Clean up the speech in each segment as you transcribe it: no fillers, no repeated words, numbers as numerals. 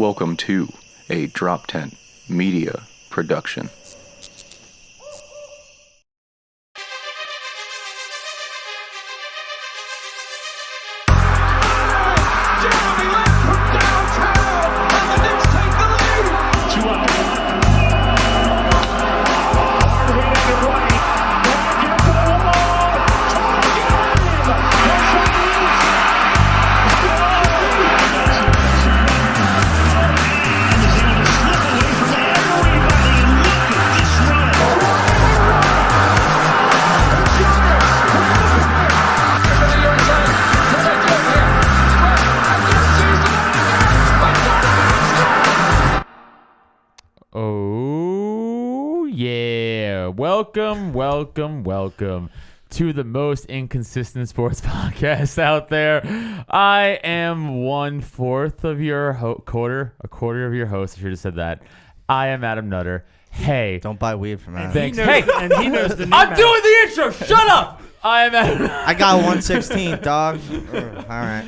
Welcome to a Drop Tent Media production. Welcome to the most inconsistent sports podcast out there. I am 1/4 of your a quarter of your host. I should have said that. I am Adam Nutter. Hey, don't buy weed from Adam. Thanks. Hey, and he knows the new I'm match. doing the intro. Shut up. I am Adam. I got 1/16, dog. All right.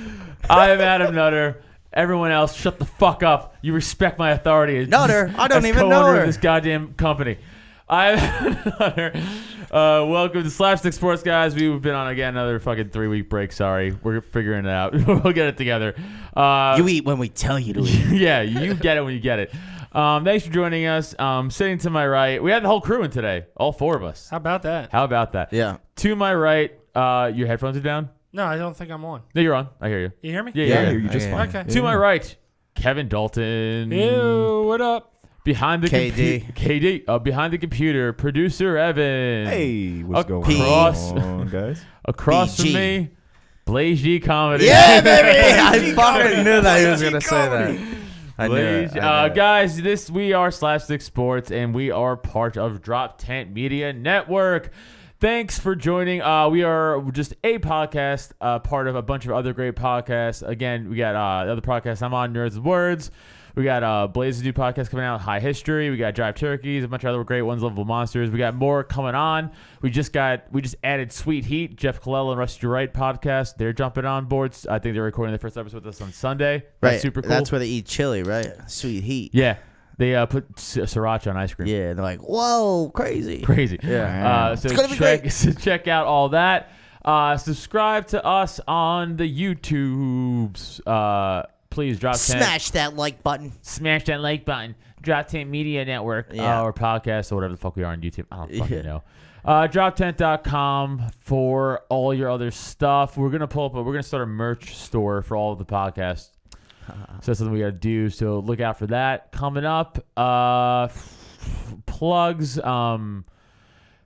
I am Adam Nutter. Everyone else, shut the fuck up. You respect my authority. As, Nutter, I don't as even know co-owner her. of this goddamn company. I'm Nutter. Welcome to Slapstick Sports, guys. We've been on again another fucking 3-week break. Sorry, we're figuring it out. We'll get it together. You eat when we tell you to eat. Yeah, you get it when you get it. Thanks for joining us. Sitting to my right, we had the whole crew in today. All 4 of us. How about that? How about that? Yeah. To my right, your headphones are down? No, I don't think I'm on. No, you're on. I hear you. You hear me? Yeah, I hear you just fine. Okay. To my right, Kevin Dalton. Ew, what up? Behind the KD. Behind the computer, producer Evan. Hey, what's going Across- on, guys? Across BG. from me, Blaze G Comedy. Yeah, baby. I fucking knew that he was going to say that. I knew Blaze, it. I knew it. guys, we are Slapstick Sports, and we are part of Drop Tent Media Network. Thanks for joining. We are just a podcast, part of a bunch of other great podcasts. Again, we got other podcasts I'm on, Nerds with Words. We got Blaze's new podcast coming out, High History. We got Drive Turkeys, a bunch of other great ones, Lovable Monsters. We got more coming on. We just added Sweet Heat, Jeff Colella and Rusty Wright podcast. They're jumping on boards. I think they're recording their first episode with us on Sunday. That's Right. super cool. That's where they eat chili, right? Sweet heat. Yeah. They put sriracha on ice cream. Yeah, they're like, whoa, crazy. Crazy. Yeah. So It's gonna be great. check out all that. Subscribe to us on the YouTubes. Please drop 10. Smash that like button. Smash that like button. Drop 10 Media Network or podcast or whatever the fuck we are on YouTube. I don't fucking know. Droptent.com for all your other stuff. We're gonna start a merch store for all of the podcasts. So that's something we gotta do. So look out for that coming up. Plugs.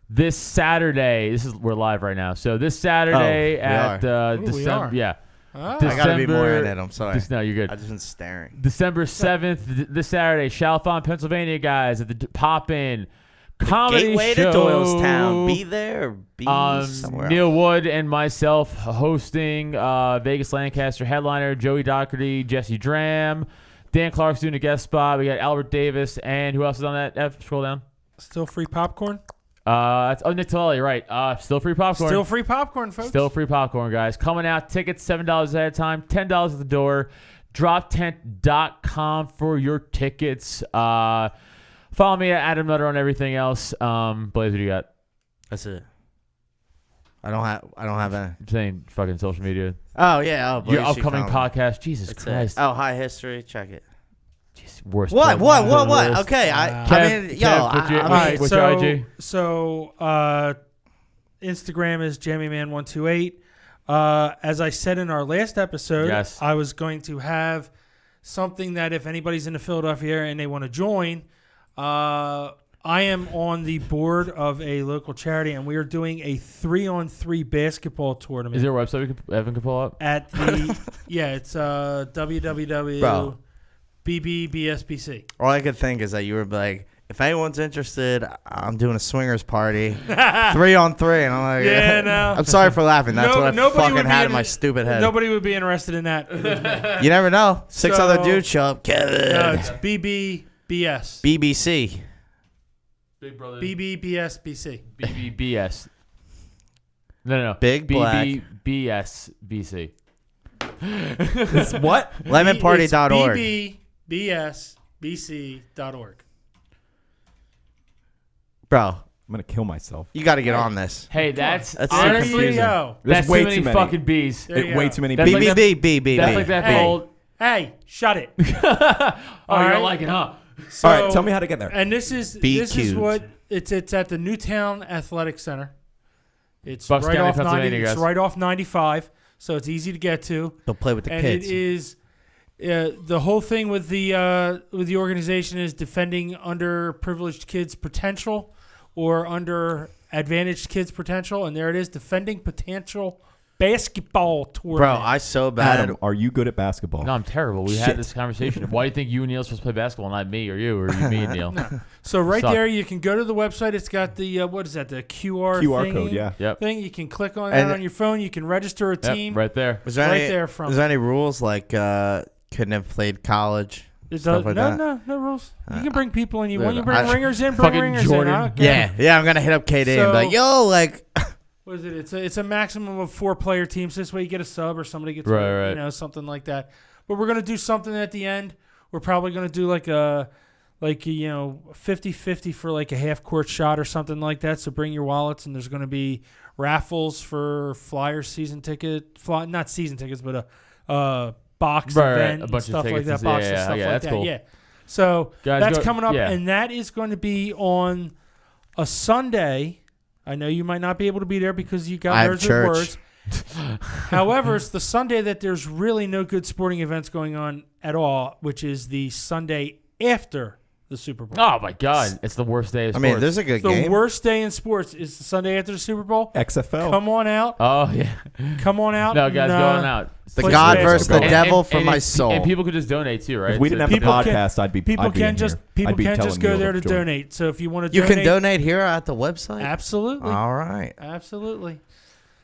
This Saturday. We're live right now. So this Saturday at December. we are. Yeah. Oh. I got to be more December- in it. I'm sorry. No, you're good. I've just been staring. December 7th, this Saturday, Chalfont, Pennsylvania, guys, at the Pop-In Comedy Gateway Show. to Doylestown. Be there or be somewhere Neil else. Wood and myself hosting, Vegas Lancaster headliner, Joey Doherty, Jesse Dram, Dan Clark's doing a guest spot. We got Albert Davis, and who else is on that? Scroll down. Still free popcorn? It's Nick Tallelli, right. Still free popcorn. Still free popcorn, folks. Still free popcorn, guys. Coming out. Tickets $7 ahead of time. $10 at the door. Droptent.com for your tickets. Follow me at Adam Nutter on everything else. Blaze, what do you got? That's it. I don't have any. I'm saying fucking social media. Oh, yeah. Oh, Your Blaze G upcoming Comedy. podcast. Jesus That's Christ. it. Oh, High History. Check it. Jeez, worst. What? Worst. Okay. Kev, I mean, what's your- I All mean, right, what's your IG? So Instagram is JammyMan128. As I said in our last episode, Yes. I was going to have something that if anybody's in the Philadelphia area and they want to join, I am on the board of a local charity, and we are doing a 3-on-3 basketball tournament. Is there a website Evan can pull up? At the it's www.bbbsbc. all I could think is that you were like, if anyone's interested, I'm doing a swingers party, 3-on-3, and I'm like, Yeah, no. I'm sorry for laughing. That's what I nobody fucking would be had in in my it- stupid head. Nobody would be interested in that. You never know. 6 So- other dudes show up. Kevin. No, it's BBBS. BBC. Big Brother. BBBSBC. BBBS. No. Big Black. BBBSBC. What? Lemonparty.org. It's bsbc.org. Bro, I'm gonna kill myself. you got to get on this. Hey, that's That's honestly, so There you confusing. go. There's that's way too many too many. fucking B's. There you Way go. too many. That's Bees. like B. That's like that Hey. old. Hey, shut it. Oh, you right. don't like it, huh? So, All right, tell me how to get there. And this is cubed. what it's at the Newtown Athletic Center. It's Bucks right County, off 90. Pennsylvania, It's guys. right off 95, so it's easy to get to. They'll play with the And kids. it is the whole thing with the organization is defending underprivileged kids' potential or underadvantaged kids' potential, and there it is, defending potential basketball Bro, tournament. I so bad. Adam, are you good at basketball? No, I'm terrible. We had this conversation. Why do you think you and Neil are supposed to play basketball, not me or you, or you, me and Neil? So right Suck. there, you can go to the website. It's got the what is that? The QR QR thingy code, yeah. Yep. thing. You can click on And- that on your phone. You can register a team. Yep, right there. Was there right any, there from- Was there any rules like couldn't have played college? It Stuff does, like no, that. no rules. You can bring people in. You want you Look, bring I- ringers in, bring Fucking ringers Jordan. in. I don't care. Yeah, I'm gonna hit up KD and be like, So- yo, like, What is it? It's a maximum of 4-player teams. This way you get a sub or somebody gets Right, hurt, right. you know, something like that. But we're gonna do something at the end. We're probably gonna do like a 50-50 for like a half court shot or something like that. So bring your wallets, and there's gonna be raffles for Flyers season ticket, not season tickets, but a box Right, right. event, A bunch of stuff like tickets that, and- box yeah, and yeah, stuff yeah, like that's that. cool. Yeah. So Guys, that's go- coming up, yeah. and that is going to be on a Sunday. I know you might not be able to be there because you got I have nerds with church. words. However, it's the Sunday that there's really no good sporting events going on at all, which is the Sunday after the Super Bowl. Oh my God, it's the worst day of I sports. mean, there's a good the game. worst day in sports is the Sunday after the Super Bowl. XFL. Come on out. Oh yeah. Come on out. No, guys, and, going out. the play God some versus the basketball. devil for my if- soul. And people could just donate too, right? If we didn't have the People can- podcast, I'd be. People I'd be can in just here. people I'd be can telling just go Neil there to join. donate. So if you want to you donate, can donate here at the website. absolutely, All right. absolutely.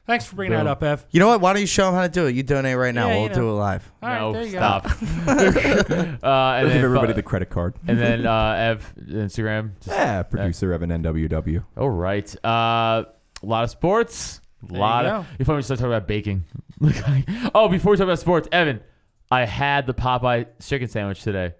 Thanks for bringing Boom. that up, Ev. You know what? Why don't you show them how to do it? You donate right now. Yeah, We'll you know. do it live. All right, No, there you stop. go. and I'll then give everybody the credit card. and then Ev Instagram. Just- Yeah, producer Evan NWW. All right. A lot of sports. A There lot you of. go. You probably start talking about baking. Oh, before we talk about sports, Evan, I had the Popeye chicken sandwich today.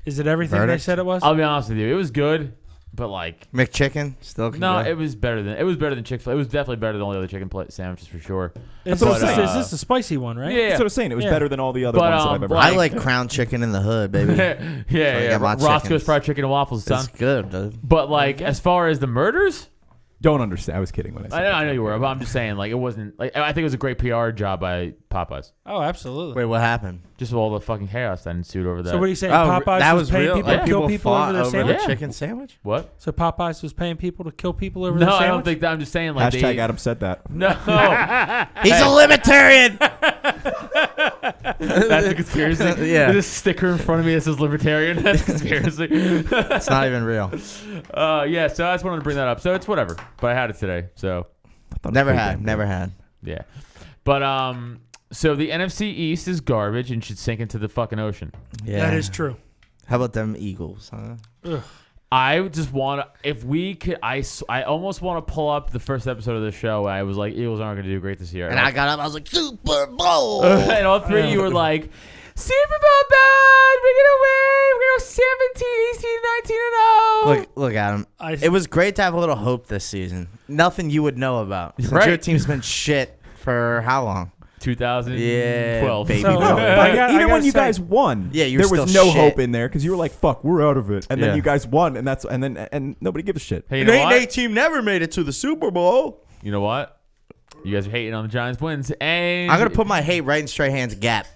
Is it everything Verdict? they said it was? I'll be honest with you, it was good, but like, McChicken still can no, go. it was better than Chick-fil-A. It was definitely better than all the other chicken sandwiches for sure. Is what I'm this, saying. is this the spicy one, right? Yeah, That's what I'm saying. It was Yeah. better than all the other But, ones that I've ever but- I had. like crown chicken in the hood, baby. yeah, I yeah. got my Roscoe's chickens. fried chicken and waffles, son. It's good, dude. But like, as far as the murders, Don't understand. I was kidding when I said I know you were, but I'm just saying, like, it wasn't like I think it was a great PR job by Popeyes. Oh, absolutely. Wait, what happened? Just all the fucking chaos that ensued over that. So what are you saying? Oh, Popeyes that was was paying real. people Like, to kill people fought over their over sandwich? the Yeah. chicken sandwich? What? So Popeyes was paying people to kill people over No, their I sandwich? don't think that. I'm just saying, like, Hashtag Adam said that. No, He's a libertarian. that's a conspiracy. Yeah. There's a sticker in front of me that says libertarian. That's conspiracy. It's not even real. Yeah. So I just wanted to bring that up. So it's whatever. But I had it today. So Never had. yeah. But so the NFC East is garbage and should sink into the fucking ocean. Yeah. That is true. How about them Eagles, huh? I just want to, if we could, I almost want to pull up the first episode of the show. I was like, Eagles aren't going to do great this year. And I got up, I was like, Super Bowl. And all three of you were like, Super Bowl bad, we're going to win, we're going to go 17, 18, 19, and 0. Look, Adam. I- It was great to have a little hope this season. Nothing you would know about. Since Right. your team's been shit for how long? 2012. Yeah, baby. So, No, I got- I even when gotta you say- guys won, Yeah, you were there was still no shit. hope in there because you were like, "Fuck, we're out of it," and Yeah. then you guys won, and nobody gives a shit. Hey, you know what? team never made it to the Super Bowl. You know what? You guys are hating on the Giants wins. And I'm gonna put my hate right in Stray Hands' gap.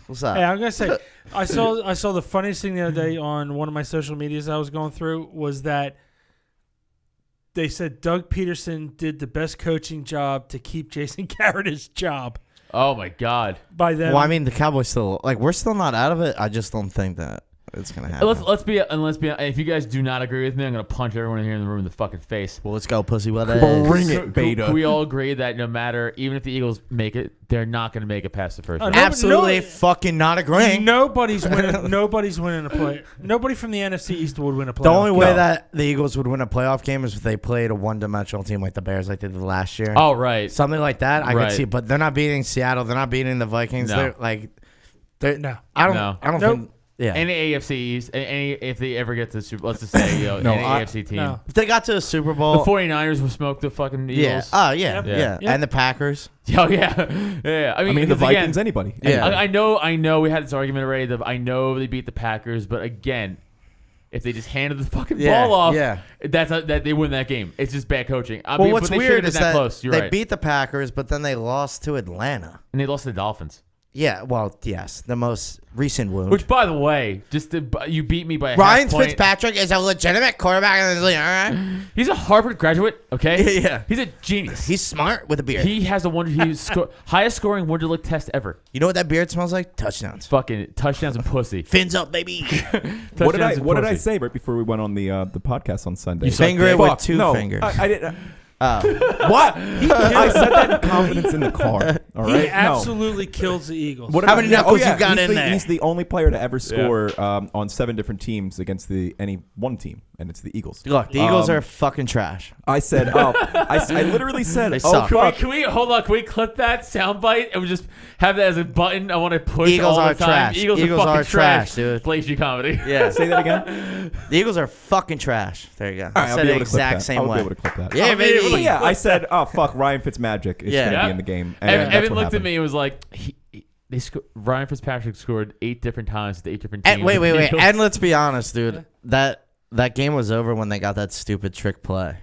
What's up? Hey, I'm gonna say, I saw the funniest thing the other day on one of my social medias I was going through was that they said Doug Peterson did the best coaching job to keep Jason Garrett his job Oh, my God. by them. Well, I mean, the Cowboys still we're still not out of it. I just don't think that it's gonna happen. Let's be if you guys do not agree with me, I'm going to punch everyone here in the room in the fucking face. Well, let's go, pussy. What Bring is? it, beta. Can we all agree that no matter, even if the Eagles make it, they're not going to make it past the first round? no, Absolutely no- fucking not agreeing. Nobody's winning. Nobody's winning a play. Nobody from the NFC East would win a playoff. The only way game. that the Eagles would win a playoff game is if they played a one-dimensional team like the Bears, like they did last year. Oh, right. Something like that, I Right. could see. But they're not beating Seattle. They're not beating the Vikings. No. They're like, No. I don't. No. I don't Nope. think. Yeah. Any AFC East, any if they ever get to the Super, let's just say No, any I- AFC team. No. if they got to the Super The Bowl. 49ers will smoke the fucking Yeah. Eagles. Oh yeah. Yep. Yeah. Yeah. Yep. And the Packers. Oh yeah, yeah. I mean, the because Vikings, again, anybody. Yeah. I know. We had this argument already. That I know they beat the Packers, but again, if they just handed the fucking Yeah, ball off, yeah. that they win that game. It's just bad coaching. I Well, mean, what's but they weird should've is been that close. You're they right. beat the Packers, but then they lost to Atlanta. and they lost to the Dolphins. Yeah. Well, yes, the most recent wound. Which, by the way, you beat me by a Ryan half point. Fitzpatrick is a legitimate quarterback in the league. All right. He's a Harvard graduate. Okay. Yeah. He's a genius. He's smart with a beard. He has highest scoring Wonderlic test ever. You know what that beard smells like? Touchdowns. Fucking touchdowns and pussy. Fins up, baby. What did I Touchdowns and What did I pussy. say right before we went on the podcast on Sunday? You suck Finger it Fuck, with two no, fingers. I didn't. Oh. What? I said that in confidence in the car. All right. He absolutely kills the Eagles. What How did many I- knuckles you got he's in the, there? He's the only player to ever score on 7 different teams against any one team, and it's the Eagles. Look, the Eagles are fucking trash. I said, I literally said, They oh suck. fuck. Can we hold on? Can we clip that soundbite and we just have that as a button? I want to push Eagles all are the time. trash. Eagles Eagles are fucking are trash, dude. Blakey comedy. Yeah. Say that again. The Eagles are fucking trash. There you go. All right, I I'll said be it able to clip exact that. same I'll way. be able to clip that. Yeah, baby. But yeah, I said, oh fuck, Ryan Fitzmagic is Yeah. going to Yeah. be in the game. And Evan, that's what looked at happened. me and was like, Ryan Fitzpatrick scored 8 different times with 8 different teams. And wait. Eagles. And let's be honest, dude. That game was over when they got that stupid trick play.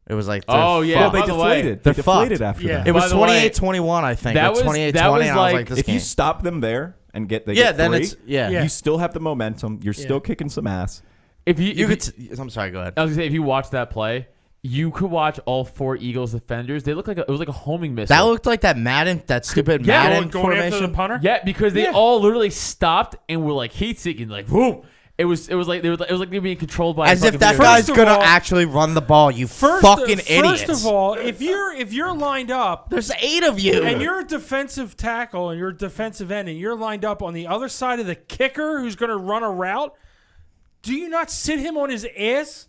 It was like, Oh, yeah. Well, they by the way, deflated. they're They deflated fucked. after Yeah. that. it was By the way, 28-21, I think. that Or was- 28-20, that was and I was like- like, this If game. you stop them there and they yeah, get then 3, it's yeah. Yeah. you still have the momentum. You're still Yeah. kicking some ass. if you, You if could. I'm sorry. Go ahead. I was gonna say, if you watch that play, you could watch all 4 Eagles defenders. They look like it was like a homing missile. That looked like that Madden, that stupid Yeah. Madden going after the formation. punter? Yeah, because they all literally stopped and were like heat seeking, like boom. It was like they were being controlled by As a if fucking that video guy's game. First of gonna all- actually run the ball. You First, fucking idiots. First of all, if you're lined up There's 8 of you. and you're a defensive tackle and you're a defensive end and you're lined up on the other side of the kicker who's going to run a route, do you not sit him on his ass?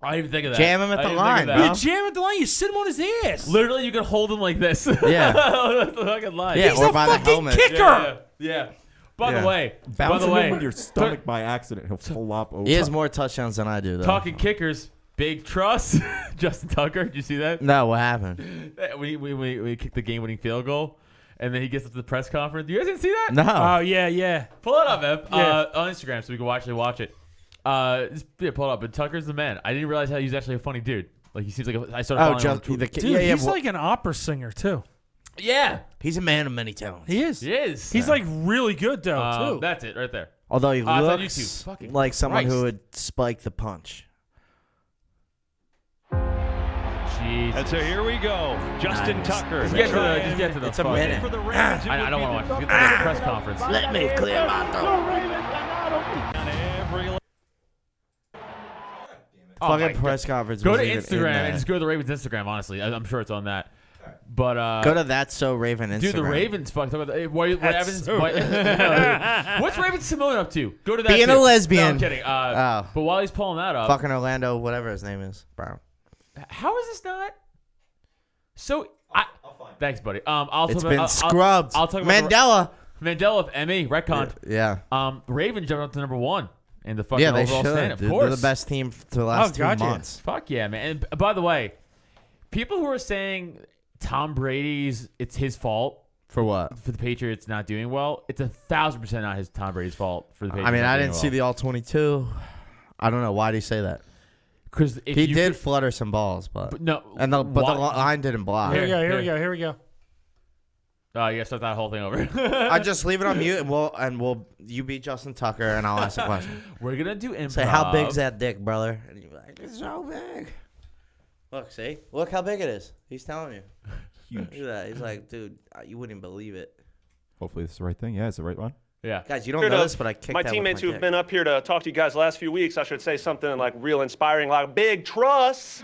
I didn't even think of that. Jam him at I the didn't think line, of bro. that. You jam at the line, you sit him on his ass. Literally, you can hold him like this. Yeah. That's the fucking line. Yeah, He's or a by the fucking helmet. kicker. Yeah. By Yeah. the way, Bouncing him with your stomach by accident, he'll flop over. He has more touchdowns than I do, though. talking kickers, big trust. Justin Tucker, did you see that? No, what happened? We kicked the game-winning field goal, and then he gets up to the press conference. You guys didn't see that? No. Oh, yeah. Pull it up, Ev. Yeah. On Instagram so we can actually watch it. Pull it up. But Tucker's the man. I didn't realize how he's actually a funny dude. Like he seems like I started following him on Twitter. the kid. Dude, Yeah, he's well, like an opera singer, too. Yeah, he's a man of many talents. He is. he is. He's like really good, though, too. That's it right there. Although he it's on looks YouTube. Fucking like someone Christ. who would spike the punch. Jeez. And so here we go. Justin Nice. Tucker. Just get to the It's a fucking- minute. For the Ravens, it I would don't be want to the watch. Get to the press conference. Let me clear my throat. on every Oh my Fucking God. press conference. Go to wasn't even in Instagram and there. just go to the Ravens Instagram. Honestly, I'm sure it's on that. But Go to That's So Raven Instagram. dude, the Ravens fucking talk about what That's Evans. so What's Raven Simone up to? Go to that. Being too. a lesbian. No, I'm kidding. Oh. But while he's pulling that up, Fucking Orlando, whatever his name is. Brown. how is this not? So thanks, buddy. I'll It's talk been about, scrubbed. I'll talk about Mandela. Mandela of Emmy retconned. Yeah. Raven jumped up to number 1 in the fucking Yeah, they overall should. stand. Of Dude, course, they're the best team for the last 2 gotcha. months. Fuck yeah, man. And by the way, people who are saying Tom Brady's it's his fault For what? for the Patriots not doing well, it's 1,000% not his Tom Brady's fault for the Patriots. I mean, not I doing didn't see the all 22. I don't know. Why do you say that? because He did flutter some balls, but no, the why- line didn't block. Here we go. Here. Here we go. Yeah, start that whole thing over. I just leave it on mute, and we'll you beat Justin Tucker, and I'll ask a question. We're gonna do improv. Say, how big's that dick, brother? And you're like, it's so big. Look, see, look how big it is. He's telling you. Huge. Look at that. He's like, dude, you wouldn't believe it. Hopefully, this is the right thing. Yeah, it's the right one. Yeah. Guys, you don't Here know to this, but I kicked my that teammates with who've my been up here to talk to you guys the last few weeks. I should say something like real inspiring, like big trust.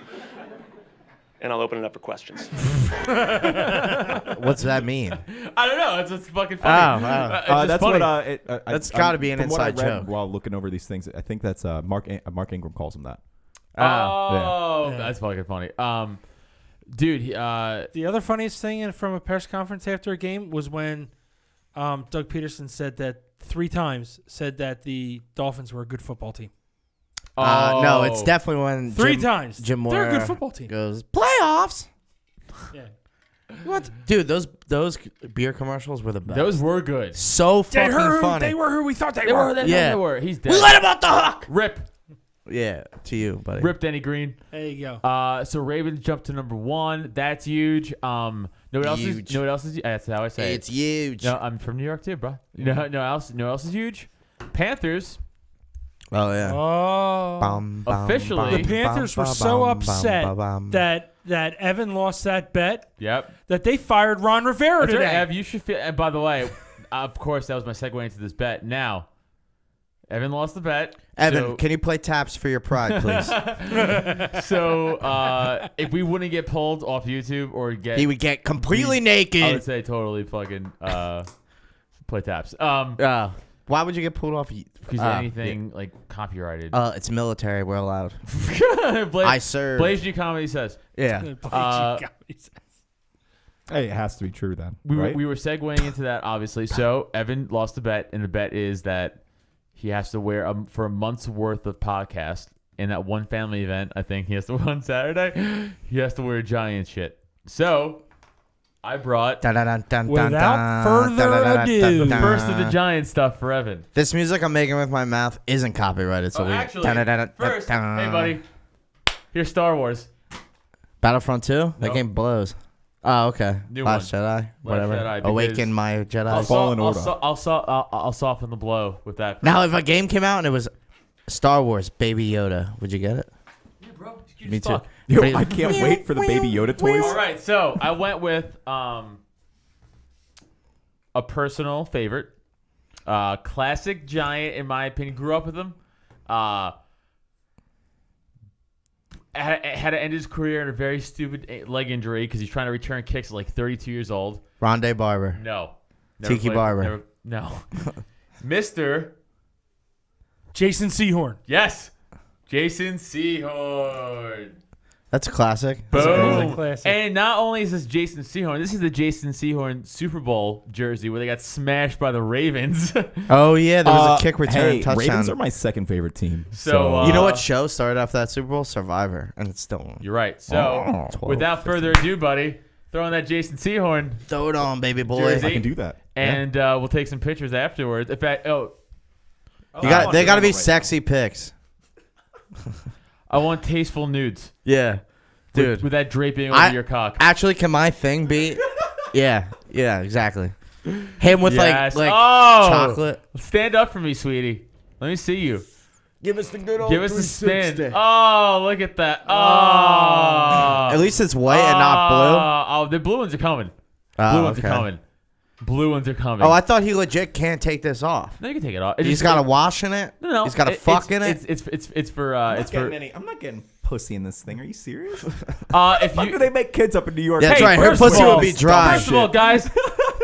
And I'll open it up for questions. dick. What's that mean? I don't know. It's just fucking funny. Oh, wow. It's just That's funny. what. That's gotta be an from what I inside read joke. While looking over these things, I think that's Mark Ingram calls him that. Oh, Yeah. that's fucking funny. Dude, The other funniest thing from a press conference after a game was when Doug Peterson said that 3 times. Said that the Dolphins were a good football team. No, it's definitely when 3 times. Jim Moore They're a good football team. goes playoffs. Yeah. What, dude? Those beer commercials were the best. Those were good. So fucking funny. They were who we thought they They were. were. Yeah. They were. He's dead. We let him off the hook. Rip. Yeah, to you, buddy. Rip Denny Green. There you go. So Ravens jumped to number 1. That's huge. Know what else is? Huge. Know what else is? That's how I say It's it. huge. No, I'm from New York too, bro. You know else? Know what else is huge? Panthers. Oh yeah. Oh. Bum, bum, Officially- bum, The Panthers bum, were so bum, upset bum, bum. that Evan lost that bet Yep. that they fired Ron Rivera That's right, today. Ev, you should feel. And by the way, of course, that was my segue into this bet. Now, Evan lost the bet. Evan, so, can you play taps for your pride, please? so if we wouldn't get pulled off YouTube or get, He would get completely I would naked. say totally fucking play taps. Why would you get pulled off? Because anything like copyrighted. It's military. We're allowed. Blaze, I serve. Blaze G Comedy says. Yeah. Hey, it has to be true then. We right? were segueing into that, obviously. So Evan lost the bet, and the bet is that he has to wear for a month's worth of podcast in that one family event. I think he has to on Saturday. He has to wear giant shit. So I brought Without further ado. the first of the giant stuff for Evan. This music I'm making with my mouth isn't copyrighted, so Oh, we actually, first, hey buddy, here's Star Wars. Battlefront 2? That Nope. game blows. Oh, okay. New Last one. Jedi. Whatever. Jedi, because Awaken my Jedi. I'll soften the blow with that. Now, if a game came out and it was Star Wars Baby Yoda, would you get it? Yeah, bro, Me too. Yo, I can't wait for the Baby Yoda toys. All right, so I went with a personal favorite, classic giant in my opinion. Grew up with him. Had to end his career in a very stupid leg injury because he's trying to return kicks at like 32 years old. Rondé Barber. No. Tiki Barber. No. Mr. Jason Sehorn. Yes. Jason Sehorn. That's a classic. Boom. Classic. And not only is this Jason Sehorn, this is the Jason Sehorn Super Bowl jersey where they got smashed by the Ravens. Oh, yeah. There was a kick return Hey, touchdown. Ravens are my second favorite team. So, You know what show started off that Super Bowl? Survivor. And it's still on. You're right. So, 12, without further ado, buddy, throw on that Jason Sehorn, Throw it on, baby boy. Jersey. I can do that. and we'll take some pictures afterwards. In fact, They got to be sexy pics. I want tasteful nudes. Yeah. Dude. With that draping over your cock. Actually, can my thing be? Yeah, exactly. Him with Yes. like Oh! chocolate. Stand up for me, sweetie. Let me see you. Give us the good old Give us the spin. Oh, look at that. Oh. At least it's white and not blue. Oh, the blue ones are coming. Oh, Blue ones okay. are coming. Blue ones are coming. Oh, I thought he legit can't take this off. No, you can take it off. He's got a wash in it. No. He's got a fuck in it. It's for I'm not getting pussy in this thing. Are you serious? if How do you they make kids up in New York? Yeah, that's Hey, right. Her first of pussy all- would be dry. First of all, guys,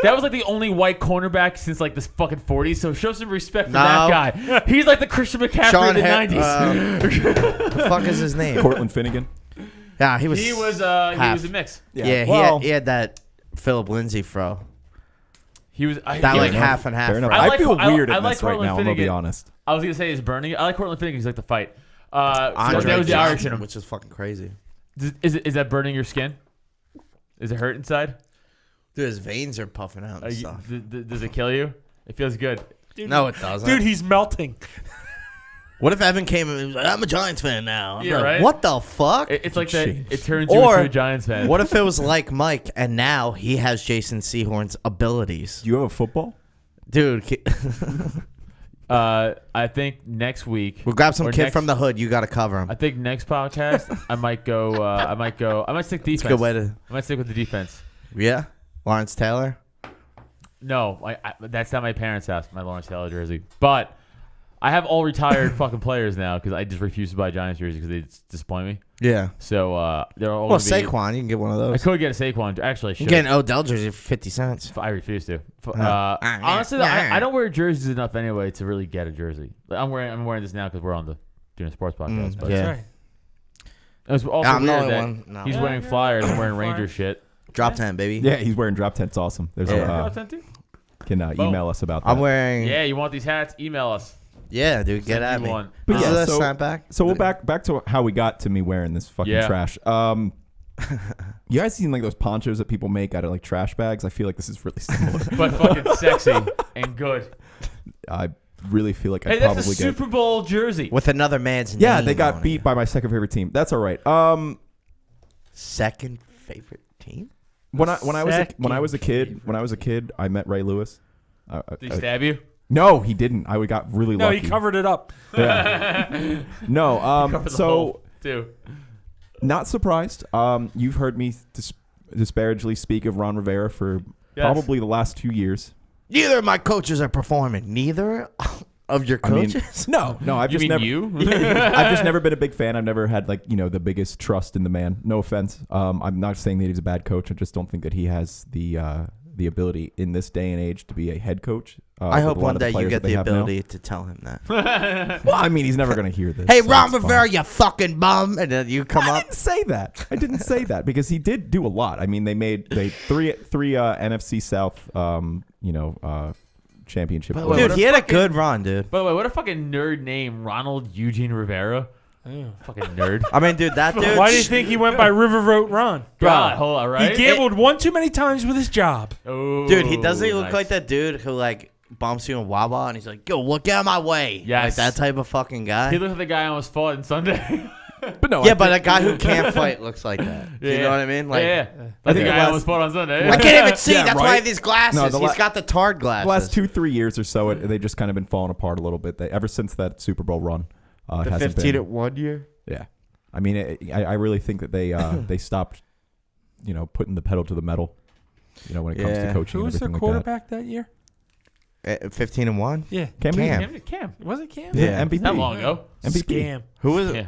that was like the only white cornerback since like the fucking 40s. So show some respect for No. that guy. He's like the Christian McCaffrey Sean of the Hen- 90s. the fuck is his name? Cortland Finnegan. Yeah, he was. he was half. a mix. Yeah, Well, he had that Philip Lindsay fro. He was That yeah, like no. half and half. Fair enough. fro. I I, like- feel I- weird I in like this right Cortland now. I'm gonna be Finnegan. honest. I was gonna say is burning. I like Cortland Finnegan. He's like the fight. So Andre that was the Irish in Johnson, him. which is fucking crazy. Is that burning your skin? Is it hurt inside? Dude, his veins are puffing out and stuff. Does it kill you? It feels good. No, it doesn't. Dude, he's melting. What if Evan came and was like, I'm a Giants fan now? I'm Yeah, like, right? What the fuck? It's like that. Change. It turns you Or into a Giants fan. What if it was like Mike and now he has Jason Sehorn's abilities? Do you have a football? Dude, I think next week we'll grab some or kid next- from the hood. You got to cover him. I think next podcast I might go. I might stick defense. It's a good way to. I might stick with the defense. Yeah. Lawrence Taylor. No, that's not my parents' house. My Lawrence Taylor jersey, but I have all retired fucking players now because I just refuse to buy Giants jersey because they disappoint me. Yeah. So they're all. Well, gonna be- Saquon, you can get one of I those. could get a Saquon. Actually, I You should. can get an Odell jersey for 50 cents. I refuse to. yeah. Honestly, though, I don't wear jerseys enough anyway to really get a jersey. Like, I'm wearing this now because we're doing a sports podcast. But yeah. That's right. it was also I'm the weird only that one. No. he's Yeah, wearing yeah, Flyers and yeah. wearing Flyers. Ranger shit. Drop 10, baby. Yeah, he's wearing drop tents. Awesome. There's Yeah. a can email us about that. I'm wearing. Yeah, you want these hats? Email us. Yeah, dude, get at you me. one. But This yeah, is a so- snapback. So we'll back to how we got to me wearing this fucking Yeah. trash. You guys seen like those ponchos that people make out of like trash bags? I feel like this is really similar. But fucking sexy and good. I really feel like Hey, I that's probably a Super get. Bowl jersey. With another man's name. Yeah, they got on beat it. by my second favorite team. That's all right. Second favorite team? When I was a kid, Second I met Ray Lewis. Did he stab you? No, he didn't. I got really No, lucky. he covered it up. Yeah. No. Cover the So hole, too. not surprised. You've heard me disparagingly speak of Ron Rivera for Yes. probably the last 2 years. Neither of my coaches are performing. Neither of your I mean, coaches? no. I've You just mean never. you? I've just never been a big fan. I've never had the biggest trust in the man. No offense. I'm not saying that he's a bad coach. I just don't think that he has the ability in this day and age to be a head coach. I with hope a lot one of the day you players get that they the have now. ability to tell him that. Well, I mean, he's never going to hear this. Hey, so Ron it's fine. Rivera, you fucking bum. And then you come I up. didn't say that. I didn't say that because he did do a lot. I mean, they three NFC South championship. By the games. way, Dude, what he a had a fucking- good run, dude. By the way, what a fucking nerd name, Ronald Eugene Rivera. Fucking nerd. I mean, dude, that dude. Why do you think he went by River Road Ron? God, hold on, right? He gambled one too many times with his job. Oh, Dude, he doesn't look nice. like that dude who like bumps you in Wawa and he's like, "Yo, look out of my way." Yes. Like that type of fucking guy. He looked like the guy I almost fought on Sunday. But no, Yeah, but a guy who can't fight looks like that. Yeah. You know what I mean? Like, yeah. I Like the think guy the I last- almost fought on Sunday. I can't even see. Yeah, That's why I right? have these glasses. No, the He's la- got the tard glasses. the last 2-3 years or so, they just kind of been falling apart a little bit. Ever since that Super Bowl run, it the hasn't 15 been. at 1 year. Yeah, I mean, I really think that they stopped, putting the pedal to the metal, when it comes to Yeah. coaching Who and was their everything like quarterback that year? 15 and 1. Yeah. that. Cam. Cam. Was it Cam? Yeah. MVP. Not long ago. MVP. Scam. Who was it? Yeah.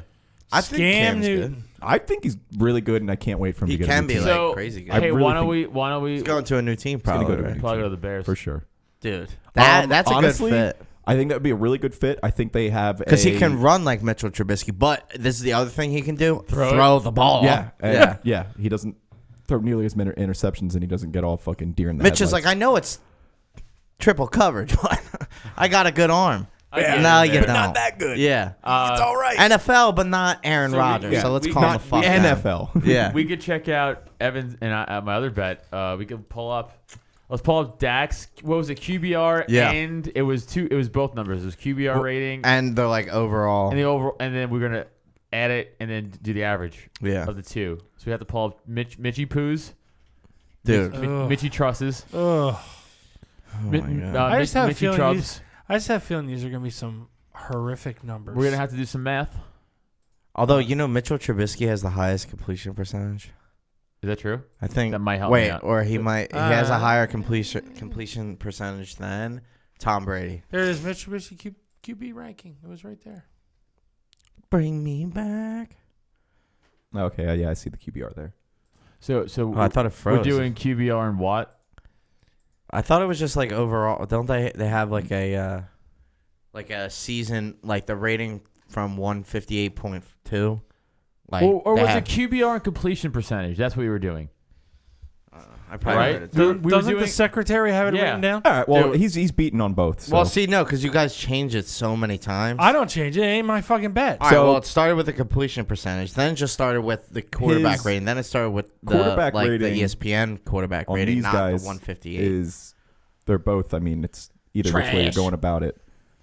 I think Scam Cam's Newton. good. I think he's really good, and I can't wait for him He to get can a new be team. like So, crazy good. I hey, really why don't we He's going to a new team gonna probably. go to a right? new probably go to the Bears? for sure. Dude, that's a honestly, good fit. I think that would be a really good fit. I think they have Because he can run like Mitchell Trubisky, but this is the other thing he can do: Throw the ball. Yeah. He doesn't throw nearly as many interceptions, and he doesn't get all fucking deer in the Mitch is like, headlights. I know it's triple coverage, but I got a good arm. I get it, No, man. you But don't. not that good. Yeah, It's all right. NFL, but not Aaron So we- Rodgers. yeah, so let's we- calm the Not fuck down. NFL. Yeah, We could check out Evans and my other bet. We could pull up. Let's pull up Dak's. What was it? QBR. Yeah. And it was two. It was both numbers. It was QBR rating and they're like overall. and the over. And then we're gonna add it and then do the average Yeah, of the two. So we have to pull up Mitchy Poos, dude. Ugh. Mitchy Trusses. Ugh. Oh my God. I just have a Mitchy feeling Trubs. I just have a feeling these are gonna be some horrific numbers. We're gonna have to do some math. Although Mitchell Trubisky has the highest completion percentage. Is that true? I think That might help me Wait, out. or he might. He has a Uh, higher completion percentage than Tom Brady. There it is, Mitch Trubisky QB ranking. It was right there. Bring me back. Okay, yeah, I see the QBR there. So Oh, I thought it froze. we're doing QBR and what? I thought it was just like overall. Don't they have like a season, like the rating from 158.2? Like Or they was have- it QBR and completion percentage? That's what we were doing. I probably right? heard it. We were Doesn't doing- the secretary have it Yeah. written down? All right, well, Dude. he's beaten on both. So. Well, see, no, because you guys change it so many times. I don't change it. It ain't my fucking bet. All right, So- well, it started with the completion percentage, then it just started with the quarterback His rating, then it started with the quarterback like rating the ESPN quarterback on rating, these not guys the 158. is they're both. I mean, it's either which way you're Trash. going about it.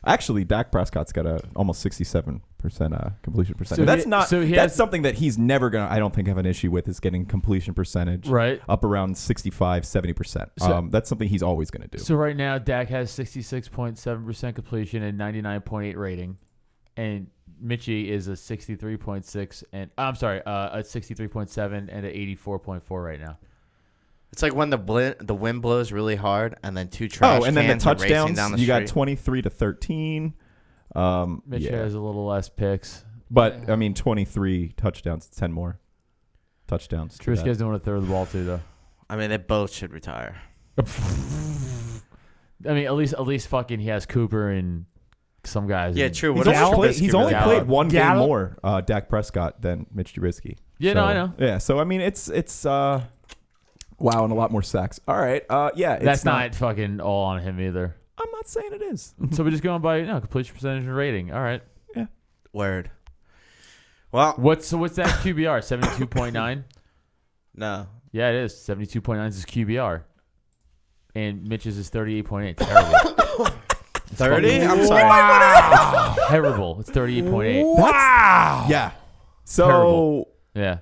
Actually, Dak Prescott's got a almost 67% completion percentage. So That's he- not. so he that's has- something that he's never gonna. I don't think have an issue with is getting completion percentage Right. up around 65-70%. So- That's something he's always gonna do. So right now, Dak has 66.7% completion and 99.8 rating, and Mitchie is a 63.6 and a 63.7 and an 84.4 right now. It's like when the wind blows really hard, and then two trash and then the cans are racing touchdowns. down the You got street. 23-13. Mitch Yeah. has a little less picks. But I mean, 23 touchdowns, 10 more touchdowns. to Trubisky that. doesn't want to throw the ball too, though. I mean, they both should retire. I mean, at least fucking he has Cooper and some guys. Yeah, and- true. He's What only, if played, Trubisky he's only really- played one game Gallup? more, Dak Prescott, than Mitch Trubisky. Yeah, no, I know. Yeah, so I mean, it's Wow, and a lot more sacks. All right. Yeah. It's That's not fucking all on him either. I'm not saying it is. So we're just going by completion percentage and rating. All right. Word. Well, What's that QBR? 72.9. no. Yeah, it is. 72.9 is his QBR, and Mitch's is 38.8. Terrible. 30? I'm sorry. Terrible. It's 38.8. Wow. Yeah. So Terrible. Yeah.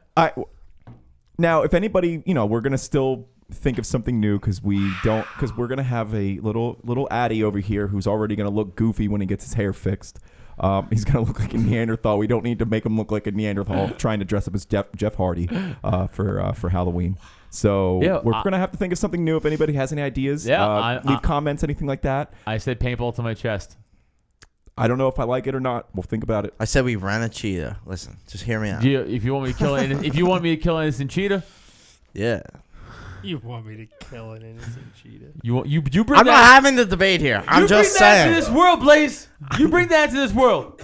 Now, if anybody, we're gonna still think of something new because we're gonna have a little Addy over here who's already gonna look goofy when he gets his hair fixed. He's gonna look like a Neanderthal. We don't need to make him look like a Neanderthal trying to dress up as Jeff Hardy for Halloween. So we're gonna have to think of something new. If anybody has any ideas, leave comments, anything like that. I said paintball to my chest. I don't know if I like it or not. We'll think about it. I said we ran a cheetah. Listen, just hear me out. If you want me to kill an innocent cheetah, Yeah. You want me to kill an innocent cheetah? you bring I'm that. not having the debate here. I'm just bring that saying. to this world, Blaze. You bring that to this world.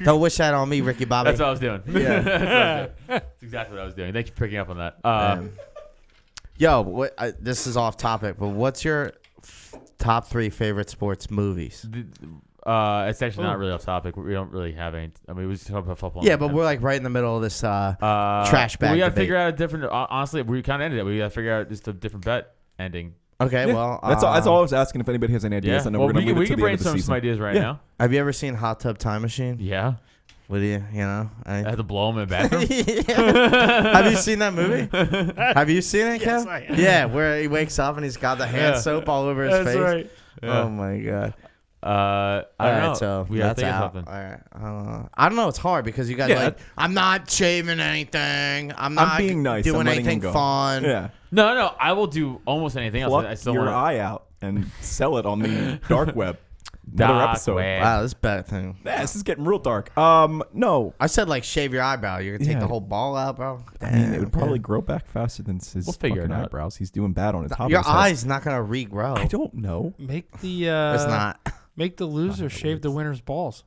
Don't wish that on me, Ricky Bobby. That's what I was doing. Yeah. That's exactly what I was doing. Thank you for picking up on that. Yo, this is off topic, but what's your top 3 favorite sports movies? It's actually not really off topic. We don't really have any. I mean, we just talk about football. Yeah, but we're like right in the middle of this trash bag We got to debate. figure out a different. Honestly, we kind of ended it. We got to figure out just a different bet ending. Okay, Yeah. well, That's all I was asking. If anybody has any ideas, Yeah. I know Well, we're gonna leave we it to can the end of the brainstorm some season. ideas right Yeah. now. have you ever seen Hot Tub Time Machine? Yeah. What do you know? I had to blow him in the bathroom. Have you seen that movie? Have you seen it, Kev? Yes, I have. Yeah, where he wakes up and he's got the hand Yeah. soap all over his That's face. right. Yeah. Oh my god. I don't All know. right, so we gotta that's think of out. something. All right. I don't know. It's hard because you guys Yeah. like. I'm not shaving anything. I'm not being nice. doing I'm letting him anything go. fun. Yeah. No. I will do almost anything else. I Pluck still your want eye out and sell it on the dark web. Another Dark episode. web. Wow, this is better thing. Yeah, this is getting real dark. No. I said like shave your eyebrow. You're gonna take Yeah. the whole ball out, bro. I mean, it would Damn. probably grow back faster than his We'll figure fucking it out. eyebrows. He's doing bad on the top of Your his head. eye's not gonna regrow. I don't know. Make the It's not. make the loser shave the winner's balls.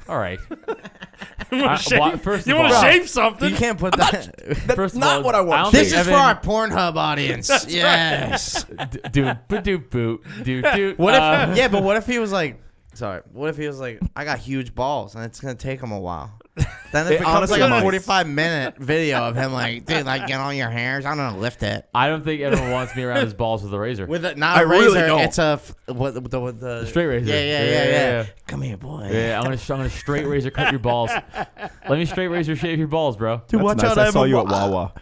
All right. You want to First of all, shave something? You can't put that. That's First of not all, what I want. I don't This think is for Evan- our Pornhub audience. Yes. What if? Yeah, but what if he was like? Sorry. What if he was like, I got huge balls and it's gonna take him a while. Then it becomes honestly like a might. 45-minute video of him like, dude, like get on your hairs. I'm gonna lift it I don't think everyone wants me around his balls with a razor. with it. Not I a razor. really don't. It's a the Straight razor. Yeah. Come here, boy. Yeah, I'm gonna straight razor cut your balls. Let me straight razor shave your balls, bro. Dude, That's watch nice. out! I saw have you a at Wawa.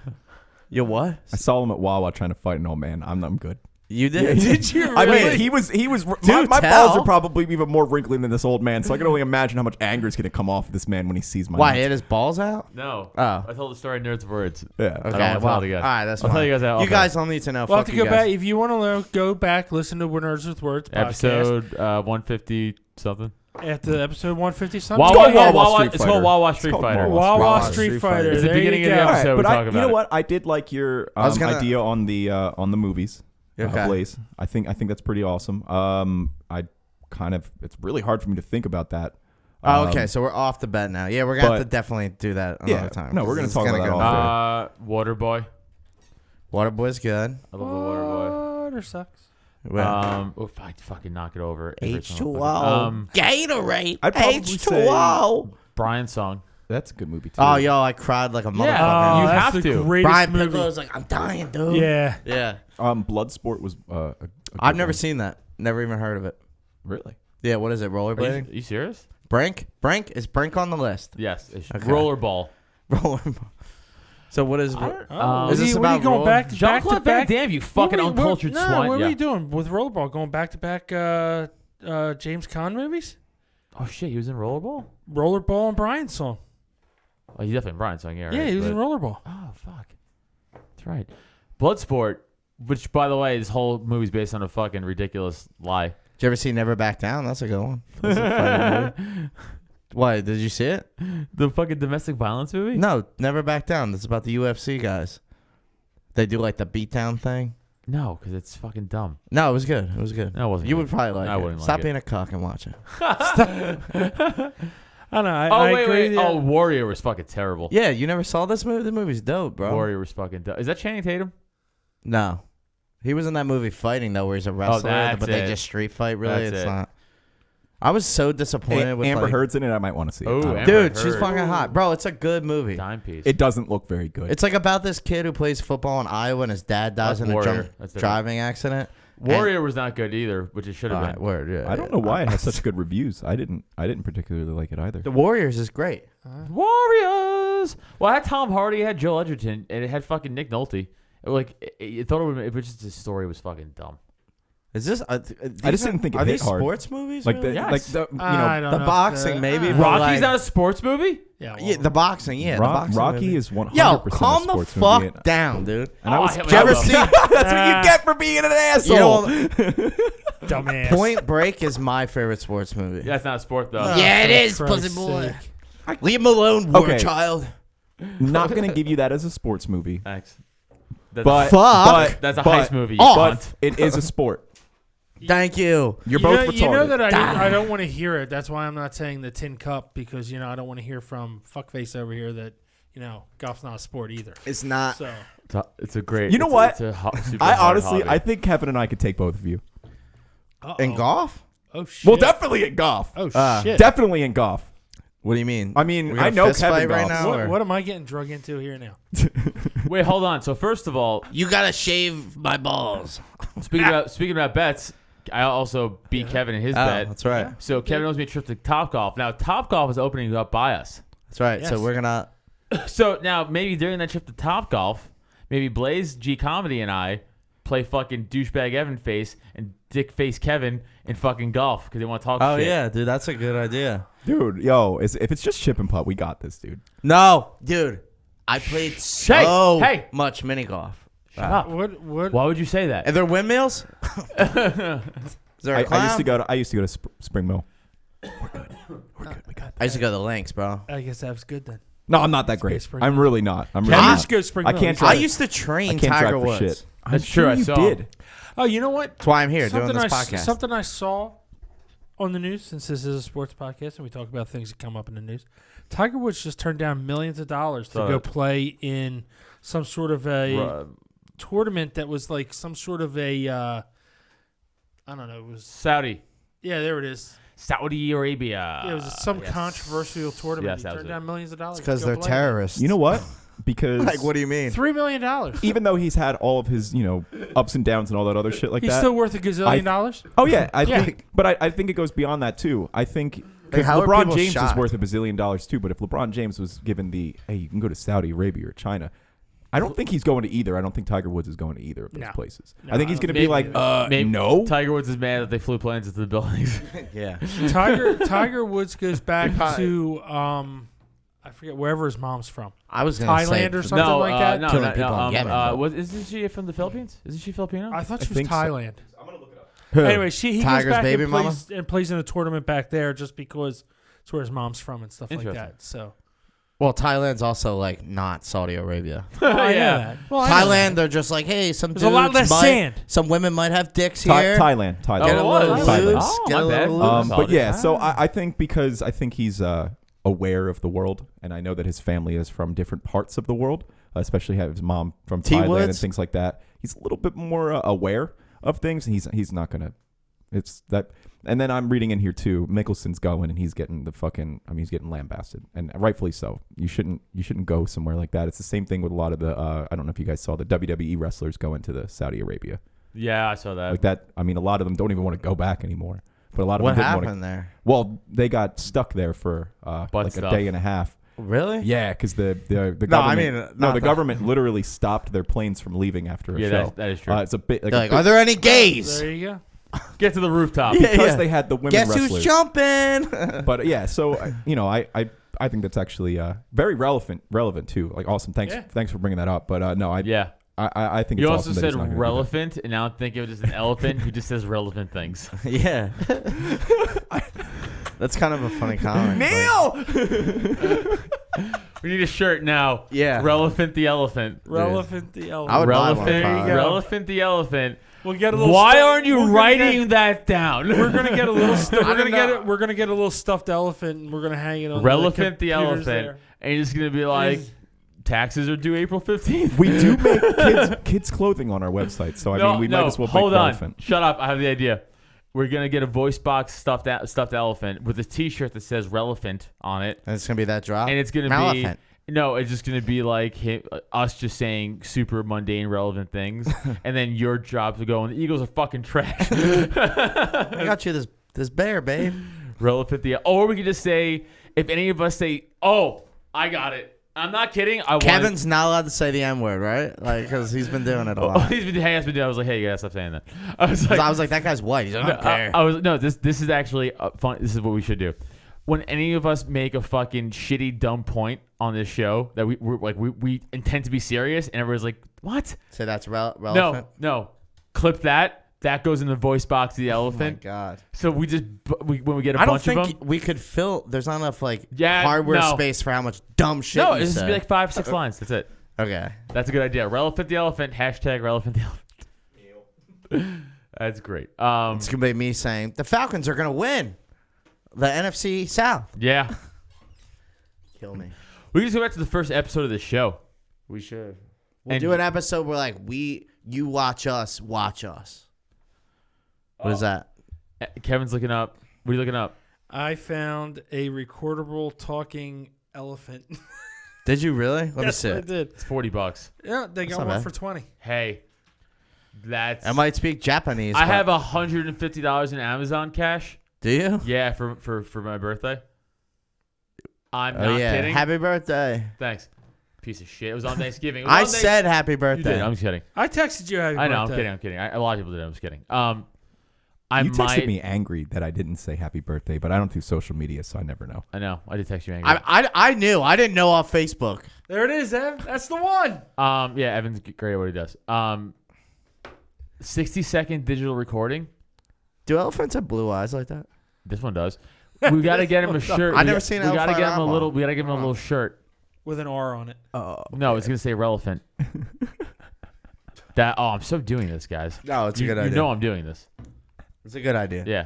You what? I saw him at Wawa trying to fight an old man. I'm good. You did? Did you I really? mean, he was. Do my tell. balls are probably even more wrinkly than this old man, so I can only imagine how much anger is going to come off of this man when he sees my. Why? He nuts. had his balls out? No. Oh. I told the story in Nerds of Words. Yeah. Okay. I don't wanna tell it again. All right, that's I'll fine. tell you guys that. You guys don't need to know. We'll have Fuck to you go guys. back if you want to go back. Listen to Nerds with Words podcast. Episode 150 something. After episode 150 something. Wawa, called Wawa, Wawa Street It's called Fighter. Wawa It's Street called Fighter. Wawa Wawa Street Street Fighter. Fighter. It's the There you beginning of the go. episode. All we right, talk but about you know it. what? I did like your was gonna- idea on the movies. Okay. Blaze. I think that's pretty awesome. It's really hard for me to think about that. Oh, okay. So we're off the bet now. Yeah, we're gonna have to but- definitely do that Yeah, another time. no, we're gonna This is talk about that go off nowhere. Waterboy. Waterboy's good. I love the Waterboy. Water sucks. Well, I fucking knock it over. every time I H2O. fucking- Gatorade. I'd probably H2O. Brian's song. That's a good movie too. Oh, yo, I cried like a motherfucker. Yeah. You that's have the to. greatest Brian movie. Piccolo's like, I'm dying, dude. Yeah. Yeah. Bloodsport was. A I've good never one. seen that. Never even heard of it. Really. Yeah, what is it? Rollerblading? Are you serious? Brink? Brink? Is Brink on the list? Yes. It's Okay. Rollerball. Rollerball. So what is? Oh, Is this what are you about going roll- back to back to Jean-Claude Van back? Damme, you fucking uncultured no, swine. what Yeah. are you doing with Rollerball? Going back to back James Caan movies? Oh shit, he was in Rollerball. Rollerball and Brian's song. Oh, he's definitely in Brian's song. Yeah, Yeah, right, he was in but- Rollerball. Oh fuck, that's right. Bloodsport, which by the way, this whole movie's based on a fucking ridiculous lie. Did you ever see Never Back Down? That's a good one. That's a funny movie. What? Did you see it? The fucking domestic violence movie? No, Never Back Down. That's about the UFC guys. They do like the beatdown thing. No, because it's fucking dumb. No, it was good. It was good. No, it wasn't. You good. would probably like I it. wouldn't like Stop it. being a cock and watch it. I don't know. I Oh agree wait. with you. Oh, Warrior was fucking terrible. Yeah, you never saw this movie? The movie's dope, bro. Warrior was fucking. Is that Channing Tatum? No. He was in that movie Fighting, though, where he's a wrestler, that's but they it. just street fight, really. That's it's it. not. I was so disappointed with Amber like, Heard's in it. I might want to see it. Oh, I don't know. Amber Dude, she's Heard. fucking hot. Bro, it's a good movie. Dime piece. It doesn't look very good. It's like about this kid who plays football in Iowa and his dad dies That's in a Warrior. drunk That's different. driving accident. Warrior was not good either, which it should have Alright, been. word, yeah, I don't know why it has such good reviews. I didn't particularly like it either. The Warriors is great. Warriors. Well, I had Tom Hardy, it had Joel Edgerton, and it had fucking Nick Nolte. It thought it was just the story was fucking dumb. Is this? I just didn't think it are hit these hard. sports movies? Like really? the Yes. like the I don't the know boxing if maybe, but Rocky's like- not a sports movie? Yeah, Yeah, the boxing. Yeah, the boxing Rocky movie. is 100% Yo, a calm the sports fuck movie. down, dude. And I Oh, was I hit Did you my ever elbow. see? that's what you get for being an asshole. You know, dumbass. Point Break is my favorite sports movie. Yeah, it's not a sport though. Yeah, it for is, Christ's pussy boy. sake. Leave him alone, war Okay. child. Not gonna give you that as a sports movie, Thanks. That's but Fuck. that's a but- heist movie. You Oh. cunt. but it is a sport. Thank you. You're both retarded. You know that I don't want to hear it. That's why I'm not saying the tin cup because I don't want to hear from fuckface over here that golf's not a sport either. It's not. So It's a great. You know it's what? It's a super I hard honestly, hobby. I think Kevin and I could take both of you. In golf? Oh shit. Well, definitely in golf. Oh shit. Definitely in golf. What do you mean? I mean, We got I know fist Kevin fight right golfs. now. What, or- what am I getting drug into here now? Wait, hold on. So first of all, You gotta shave my balls. speaking about bets, I also beat Kevin in his bet. That's right. So Kevin owes me a trip to Topgolf. Now Topgolf is opening up by us. That's right. Yes. So we're gonna. So now maybe during that trip to Topgolf, maybe Blaze G Comedy and I play fucking douchebag Evan face and dick face Kevin in fucking golf because they want to talk Oh shit. yeah, dude, that's a good idea. Dude, yo, if it's just chip and putt, we got this, dude. No, dude, I played so hey. much mini golf. Shut up. What? Why would you say that? Are there windmills? Is there a I clown? used to go to Spring Mill. We're good. We got. I used to go to the links, bro. I guess that was good then. No, I'm not that great. Spring I'm Mill. really not. I'm really Kevin not. used to go to Spring I Mill. can't I drive. used to I train can't Tiger drive for Woods. shit. I'm That's sure true, I you saw. did. Oh, you know what? That's why I'm here doing this podcast. Something I saw on the news, since this is a sports podcast and we talk about things that come up in the news. Tiger Woods just turned down millions of dollars to Saw go it. play in some sort of a tournament that was like some sort of a I don't know. It was Saudi there it is. Saudi Arabia. Yeah, it was some Yes. controversial tournament. Yes, he that was turned it. down millions of dollars Because to go they're play. terrorists. You know what? Because Like, what do you mean? $3 million. even though he's had all of his, ups and downs and all that other shit like He's that. still worth $1 gazillion dollars. Oh yeah, I Yeah. think, but I think it goes beyond that too. I think because how are LeBron people James shocked? is worth $1 bazillion too. But if LeBron James was given the hey, you can go to Saudi Arabia or China, I don't think he's going to either. I don't think Tiger Woods is going to either of those No. places. No, I think he's I going to don't be think like, Maybe no. Tiger Woods is mad that they flew planes into the buildings. Yeah. Tiger Woods goes back to I forget wherever his mom's from. I was gonna Thailand say or something like that. No, Killing people in Yemen, bro. Isn't she from the Philippines? Isn't she Filipino? I thought I she was think so. Thailand. Who? Anyway, he Tiger's goes back baby and mama? plays in a tournament back there just because it's where his mom's from and stuff like Interesting. that. So Well, Thailand's also like not Saudi Arabia. I know yeah. that. Well, I know Thailand, that. they're just like, hey, some There's a lot dudes less sand. Some women might have dicks here. Thailand. Oh, Get it a was. little Thailand. loose. Oh, Get my a bad. little loose. But yeah, so I think because I think he's aware of the world, and I know that his family is from different parts of the world, especially his mom from T. Thailand and Woods? things like that. He's a little bit more aware of things. And he's not gonna. It's that. And then I'm reading in here too. Mickelson's going, and he's getting he's getting lambasted, and rightfully so. You shouldn't go somewhere like that. It's the same thing with a lot of the. I don't know if you guys saw the WWE wrestlers go into the Saudi Arabia Yeah, I saw that. like that. I mean, a lot of them don't even want to go back anymore. But a lot of What them didn't happened want to. there? Well, they got stuck there for like stuff. a day and a half. Really? Yeah, because the government. No, I mean, no, not the that- government literally stopped their planes from leaving after a Yeah, show. that is true. It's a bit like, They're like, are there any There gays? you go. Get to the rooftop. Yeah. because they had the women Guess wrestlers. who's jumping? But yeah, so I think that's actually very relevant too. Like awesome. Thanks for bringing that up. But no, I think You it's also awesome that said he's not gonna do that. relevant, and now I'm thinking of it as an elephant who just says relevant things. Yeah. That's kind of a funny comment. We need a shirt now. Yeah. Relevant the elephant. Relevant the I would elephant. buy one. Relevant, There you go. relevant the elephant. We'll get a little. Why stu- aren't you we're gonna writing get- that down? We're gonna get a little. I don't know. We're gonna get a little stuffed elephant, and we're gonna hang it on. Relevant the computers elephant, there. and you're just gonna be like, taxes are due April 15th. We do make kids clothing on our website, so I mean, we might as well hold make on. relevant. Shut up. I have the idea. We're gonna get a voice box stuffed elephant with a T-shirt that says "relevant" on it, And it's gonna be that drop. and it's gonna Maleficent. be no. It's just gonna be like us just saying super mundane, relevant things, and then your job to go. And the Eagles are fucking trash. I got you this bear, babe. Relevant. Or we could just say, if any of us say, "Oh, I got it." I'm not kidding. Kevin's not allowed to say the N word, right? Like, because he's been doing it a lot. I was like, hey, you gotta stop saying that. I was like, that guy's white. He's like, I don't care. This is actually fun. This is what we should do. When any of us make a fucking shitty dumb point on this show that we intend to be serious, and everyone's like, what? Say that's relevant. No, clip that. That goes in the voice box of the elephant. Oh my God. So when we get a I don't bunch of think them, we could fill. There's not enough hardware no. space for how much dumb shit. no, you it's just say. be like 5-6 lines. That's it. Okay. That's a good idea. Relevant the elephant. Hashtag relevant the elephant. That's great. It's gonna be me saying the Falcons are gonna win the NFC South. Yeah. Kill me. We can just go back to the first episode of the show. We should. We'll And- do an episode where you watch us. What is that? Kevin's looking up. What are you looking up? I found a recordable talking elephant. Did you really? Let me Yes, see. I it. did. It's $40. Yeah, they got not one bad. for 20. Hey, that's. I might speak Japanese. I but- have $150 in Amazon cash. Do you? Yeah, for my birthday. I'm Oh not yeah. kidding. Happy birthday. Thanks. Piece of shit. It was on Thanksgiving. It was I on said happy You birthday. did. I'm just kidding. I texted you happy I know. birthday. I'm kidding. A lot of people did. I'm just kidding. You texted me angry that I didn't say happy birthday, but I don't do social media, so I never know. I know. I did text you angry. I knew. I didn't know off Facebook. There it is, Ev. That's the one. Yeah, Evan's great at what he does. 60-second digital recording. Do elephants have blue eyes like that? This one does. We got to get him a shirt. I've never seen We got to Hellfire get him a Outlaw. little. We got to give him a little shirt. With an R on it. No, it's gonna say relevant. I'm so doing this, guys. No, it's a good You idea. know I'm doing this. It's a good idea. Yeah.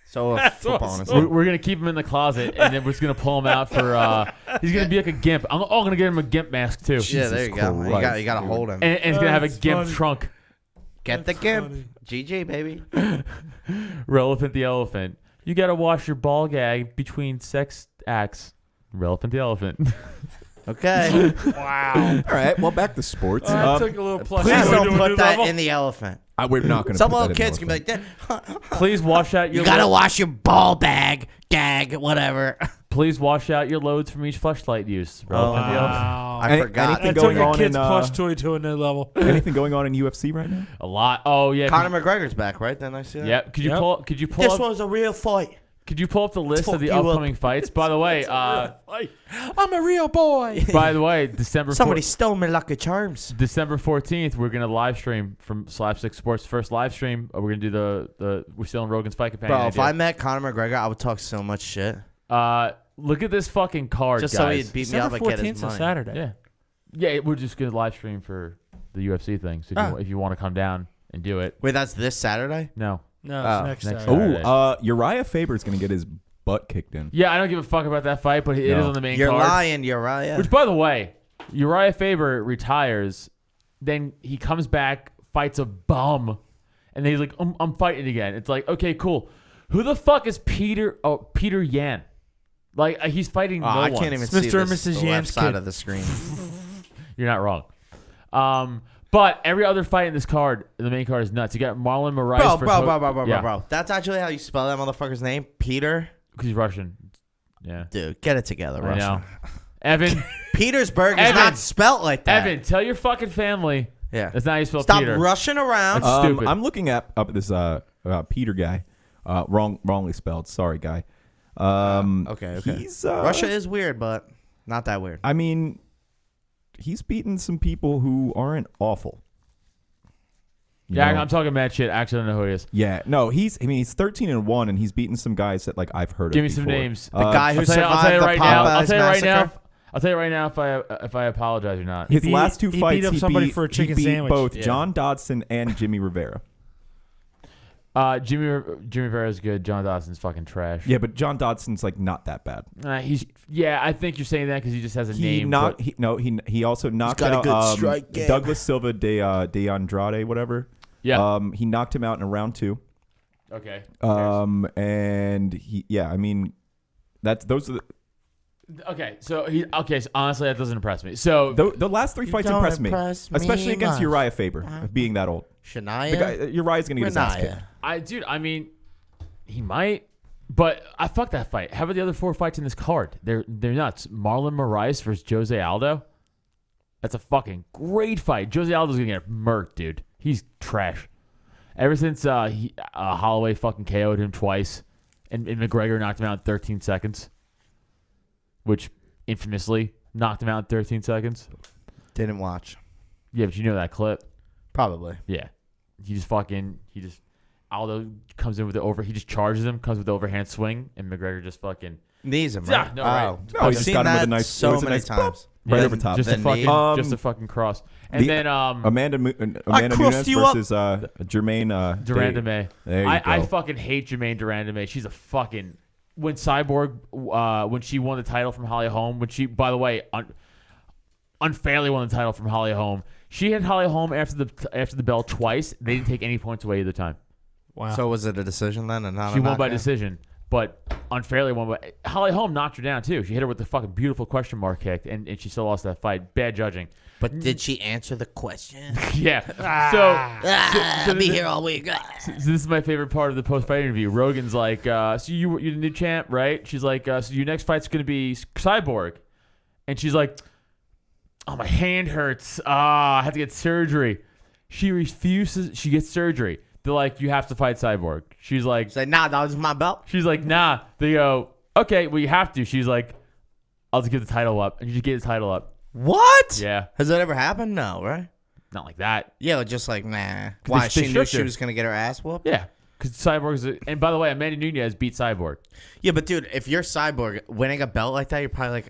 So football on his We're gonna keep him in the closet, and then we're just gonna pull him out for. He's gonna be like a gimp. I'm gonna get him a gimp mask too. Yeah, there you go. Christ, You got to hold him. And it's gonna have a That's gimp funny. trunk. Get the That's gimp. funny. GG, baby. Relevant the elephant. You gotta wash your ball gag between sex acts. Relevant the elephant. Okay. Wow. All right, well, back to sports. I took a little plush. Please We're don't doing put new that level? in the elephant. We're not going to Some put that little in kids the can be like, elephant. Please wash out your. you got to wash your ball bag, gag, whatever. Please wash out your loads from each fleshlight use. Relevant the elephant. Wow. I forgot. anything I took going a on kid's in, plush toy to a new level. anything going on in UFC right now? A lot. Oh yeah. Conor McGregor's back, right? Didn't I see that? Yep. Could you Yep. pull? Could you pull This up? was a real fight. Could you pull up the list Fuck of the you up. upcoming fights? By the way, I'm a real boy. by the way, December Somebody stole my Lucky Charms. December 14th, we're gonna live stream from Slapstick Sports' first live stream. We're gonna do the we're still in Rogan's fight companion. Bro, if idea. I met Conor McGregor, I would talk so much shit. Look at this fucking card, Just so guys. he'd beat me up December and get 14th his is money. Saturday. Yeah, yeah. We're just gonna live stream for the UFC thing. So if you want to come down and do it, Wait, that's this Saturday? no. No, Oh, it's next next Saturday. Saturday. Uriah Faber's going to get his butt kicked in. Yeah, I don't give a fuck about that fight, but it is No. on the main You're card. lying, Uriah. Which, by the way, Uriah Faber retires, then he comes back, fights a bum, and then he's like, I'm fighting again. It's like, okay, cool. Who the fuck is Peter? Oh, Peter Yan. Like, he's fighting no I one. can't even It's see Mr. and this, Mrs. the left Yan's side kid. of the screen. You're not wrong. But every other fight in this card, the main card is nuts. You got Marlon Moraes. Bro. That's actually how you spell that motherfucker's name? Peter? Because he's Russian. Yeah. Dude, get it together, I know. Russian. Evan, Petersburg is Evan. not spelt like that. Evan, tell your fucking family Yeah. that's not how you spell Stop Peter. rushing around. That's stupid. I'm looking up this Peter guy. Wrongly spelled. Sorry, guy. Okay. He's, Russia is weird, but not that weird. I mean, he's beaten some people who aren't awful. You Yeah, know? I'm talking mad shit. Actually, I don't know who he is. Yeah, no, he's 13-1, and he's beaten some guys that like I've heard Give of. me some before. names. The guy who I'll tell you survived the right now. I'll Popeyes tell you right now. massacre. I'll tell you right now if I apologize or not. His beat- last two he fights, beat up he somebody beat, for a he chicken beat sandwich. both Yeah. John Dodson and Jimmy Rivera. Jimmy Rivera is good. John Dodson's fucking trash. Yeah, but John Dodson's like not that bad. I think you're saying that because he just has a name. He also knocked got a out good strike game. Douglas Silva de Andrade, whatever. Yeah. He knocked him out in round 2. Okay. And those are the. Okay, so so honestly, that doesn't impress me. So The last 3 fights impressed me, especially against Uriah Faber, being that old. Shania. The guy, Uriah's gonna get his ass kicked. I mean, he might, but I fuck that fight. How about the other 4 fights in this card? They're nuts. Marlon Moraes versus Jose Aldo. That's a fucking great fight. Jose Aldo's gonna get murked, dude. He's trash. Ever since Holloway fucking KO'd him twice, and McGregor knocked him out in 13 seconds. Which infamously knocked him out in 13 seconds. Didn't watch. Yeah, but you know that clip. Probably. Yeah. Aldo comes in with he just charges him, comes with the overhand swing, and McGregor just fucking knees him, right? Yeah, no, right. No, he just got him with a nice, so many times. Right over top. Just a fucking cross. And then Amanda Nunes you versus Jermaine Durandame. There you I go. fucking hate Jermaine Durandame. She's a fucking when Cyborg when she won the title from Holly Holm, when she, by the way, unfairly won the title from Holly Holm. She hit Holly Holm after the bell twice. They didn't take any points away either time. Wow. So was it a decision then? And not She a won by knockout? decision, but unfairly won by. Holly Holm knocked her down too. She hit her with the fucking beautiful question mark kick, and she still lost that fight. Bad judging. But did she answer the question? Yeah. I'll be here all week. So this is my favorite part of the post-fight interview. Rogan's like, so you're the new champ, right? She's like, so your next fight's going to be Cyborg. And she's like, oh, my hand hurts. I have to get surgery. She refuses. She gets surgery. They're like, you have to fight Cyborg. She's like, Say, nah, that was my belt. She's like, nah. They go, okay, well, you have to. She's like, I'll just give the title up. And you just gave the title up. What? Yeah. Has that ever happened? No, right? Not like that. Yeah, just like, nah. They Why? She knew stripped she her. was going to get her ass whooped? Yeah. Because Cyborg is and by the way, Amanda Nunes beat Cyborg. Yeah, but dude, if you're Cyborg, winning a belt like that, you're probably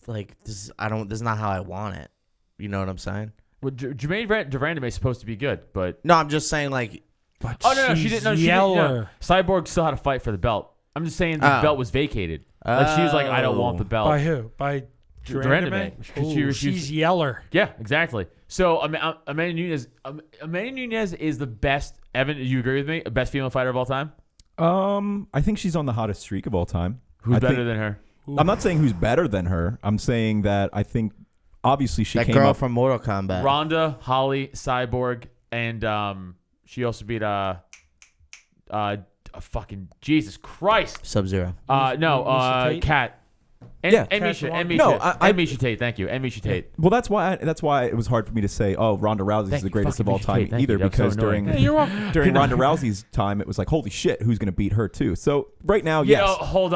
like this is not how I want it. You know what I'm saying? Well, Jermaine Durandame is supposed to be good, but No, I'm just saying like But oh no, she she's didn't. No, she didn't. yeller. No. Cyborg still had to fight for the belt. I'm just saying the Oh. belt was vacated. Like she was like, I don't want the belt. By who? By Durandame. Ooh, she's yeller. Yeah, exactly. So Amanda Nunes is the best. Evan, you agree with me? Best female fighter of all time. I think she's on the hottest streak of all time. Who's better than her? I'm not saying who's better than her. I'm saying that I think obviously she that came girl up from Mortal Kombat. Ronda, Holly, Cyborg, and she also beat fucking Jesus Christ. Sub-Zero. No, Tate? Kat. And Yeah. Misha. And No, Misha. I- And Misha Tate. Thank you. And Misha Tate. Well, that's why it was hard for me to say, oh, Ronda Rousey Thank is the you, greatest of fucking all Misha time Tate. Thank either, you. That was so because annoying. during Hey, you're welcome. during Ronda Rousey's time, it was like, holy shit, who's going to beat her too? So right now, Yeah, yes. hold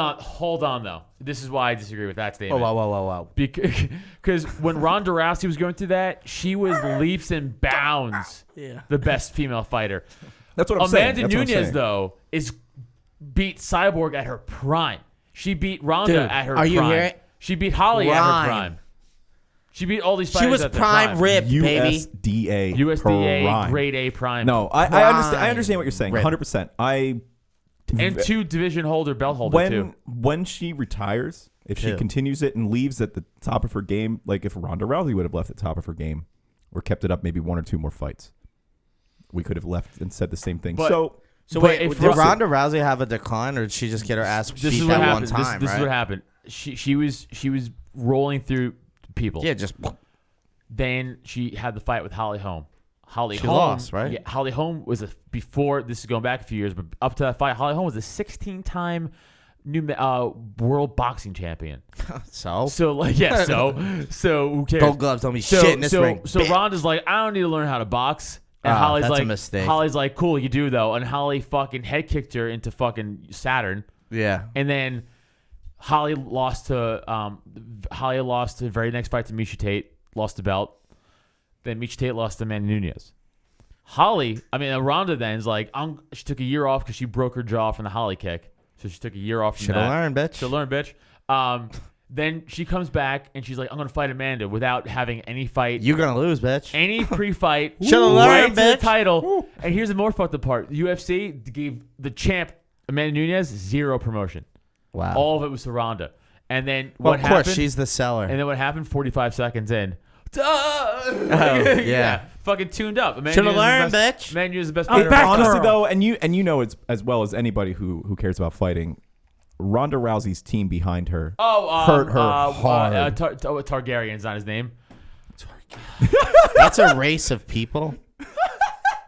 on though. This is why I disagree with that Whoa, statement. whoa. Because when Ronda Rousey was going through that, she was leaps and bounds the best female fighter. That's what I'm saying. Amanda That's what I'm Nunes saying. though beat Cyborg at her prime. She beat Ronda Dude, at her are prime. you hearing? She beat Holly at her Prime. prime. She beat all these She fighters was at their prime ripped, baby. USDA. USDA prime. grade A prime. No, I understand. I understand what you're saying. Rip. 100%. And 2 division holder, belt holder too. When she retires, if she Two. continues it and leaves at the top of her game, like if Ronda Rousey would have left at the top of her game or kept it up maybe 1 or 2 more fights, we could have left and said the same thing. But- So But wait, if did Ro- Ronda Rousey have a decline, or did she just get her ass This beat is that what one happened. time? This is right? what happened. She was rolling through people. Yeah, just Then she had the fight with Holly Holm. Holly She Holm lost, right? Yeah, Holly Holm was before. This is going back a few years, but up to that fight, Holly Holm was a 16-time world boxing champion. so. So like, yeah, so who cares? Gold gloves don't mean shit in this ring. So bitch. Ronda's like, I don't need to learn how to box. And Ah, Holly's that's a like, mistake. Holly's like, cool, you do though. And Holly fucking head kicked her into fucking Saturn. Yeah. And then Holly lost to the very next fight to Misha Tate, lost the belt. Then Misha Tate lost to Amanda Nunes. Ronda then is like, she took a year off because she broke her jaw from the Holly kick. So she took a year off from Should have that. learned, bitch. Should learn, bitch. Then she comes back and she's like, I'm going to fight Amanda without having any fight. You're gonna lose, bitch. Any pre-fight. Shoulda right learned, to the bitch. title. And here's the more fucked up part. The UFC gave the champ, Amanda Nunes, 0 promotion. Wow. All of it was to Ronda. And then well, what of course, happened? she's the seller. And then what happened 45 seconds in? Yeah. Fucking tuned up. Amanda Shoulda Nunes is the learned, best- bitch. Amanda Nunes is the best I'm fighter. back, Honestly, girl. though, and you know as well as anybody who cares about fighting, Ronda Rousey's team behind her hurt her hard. Targaryen's not his name. That's a race of people.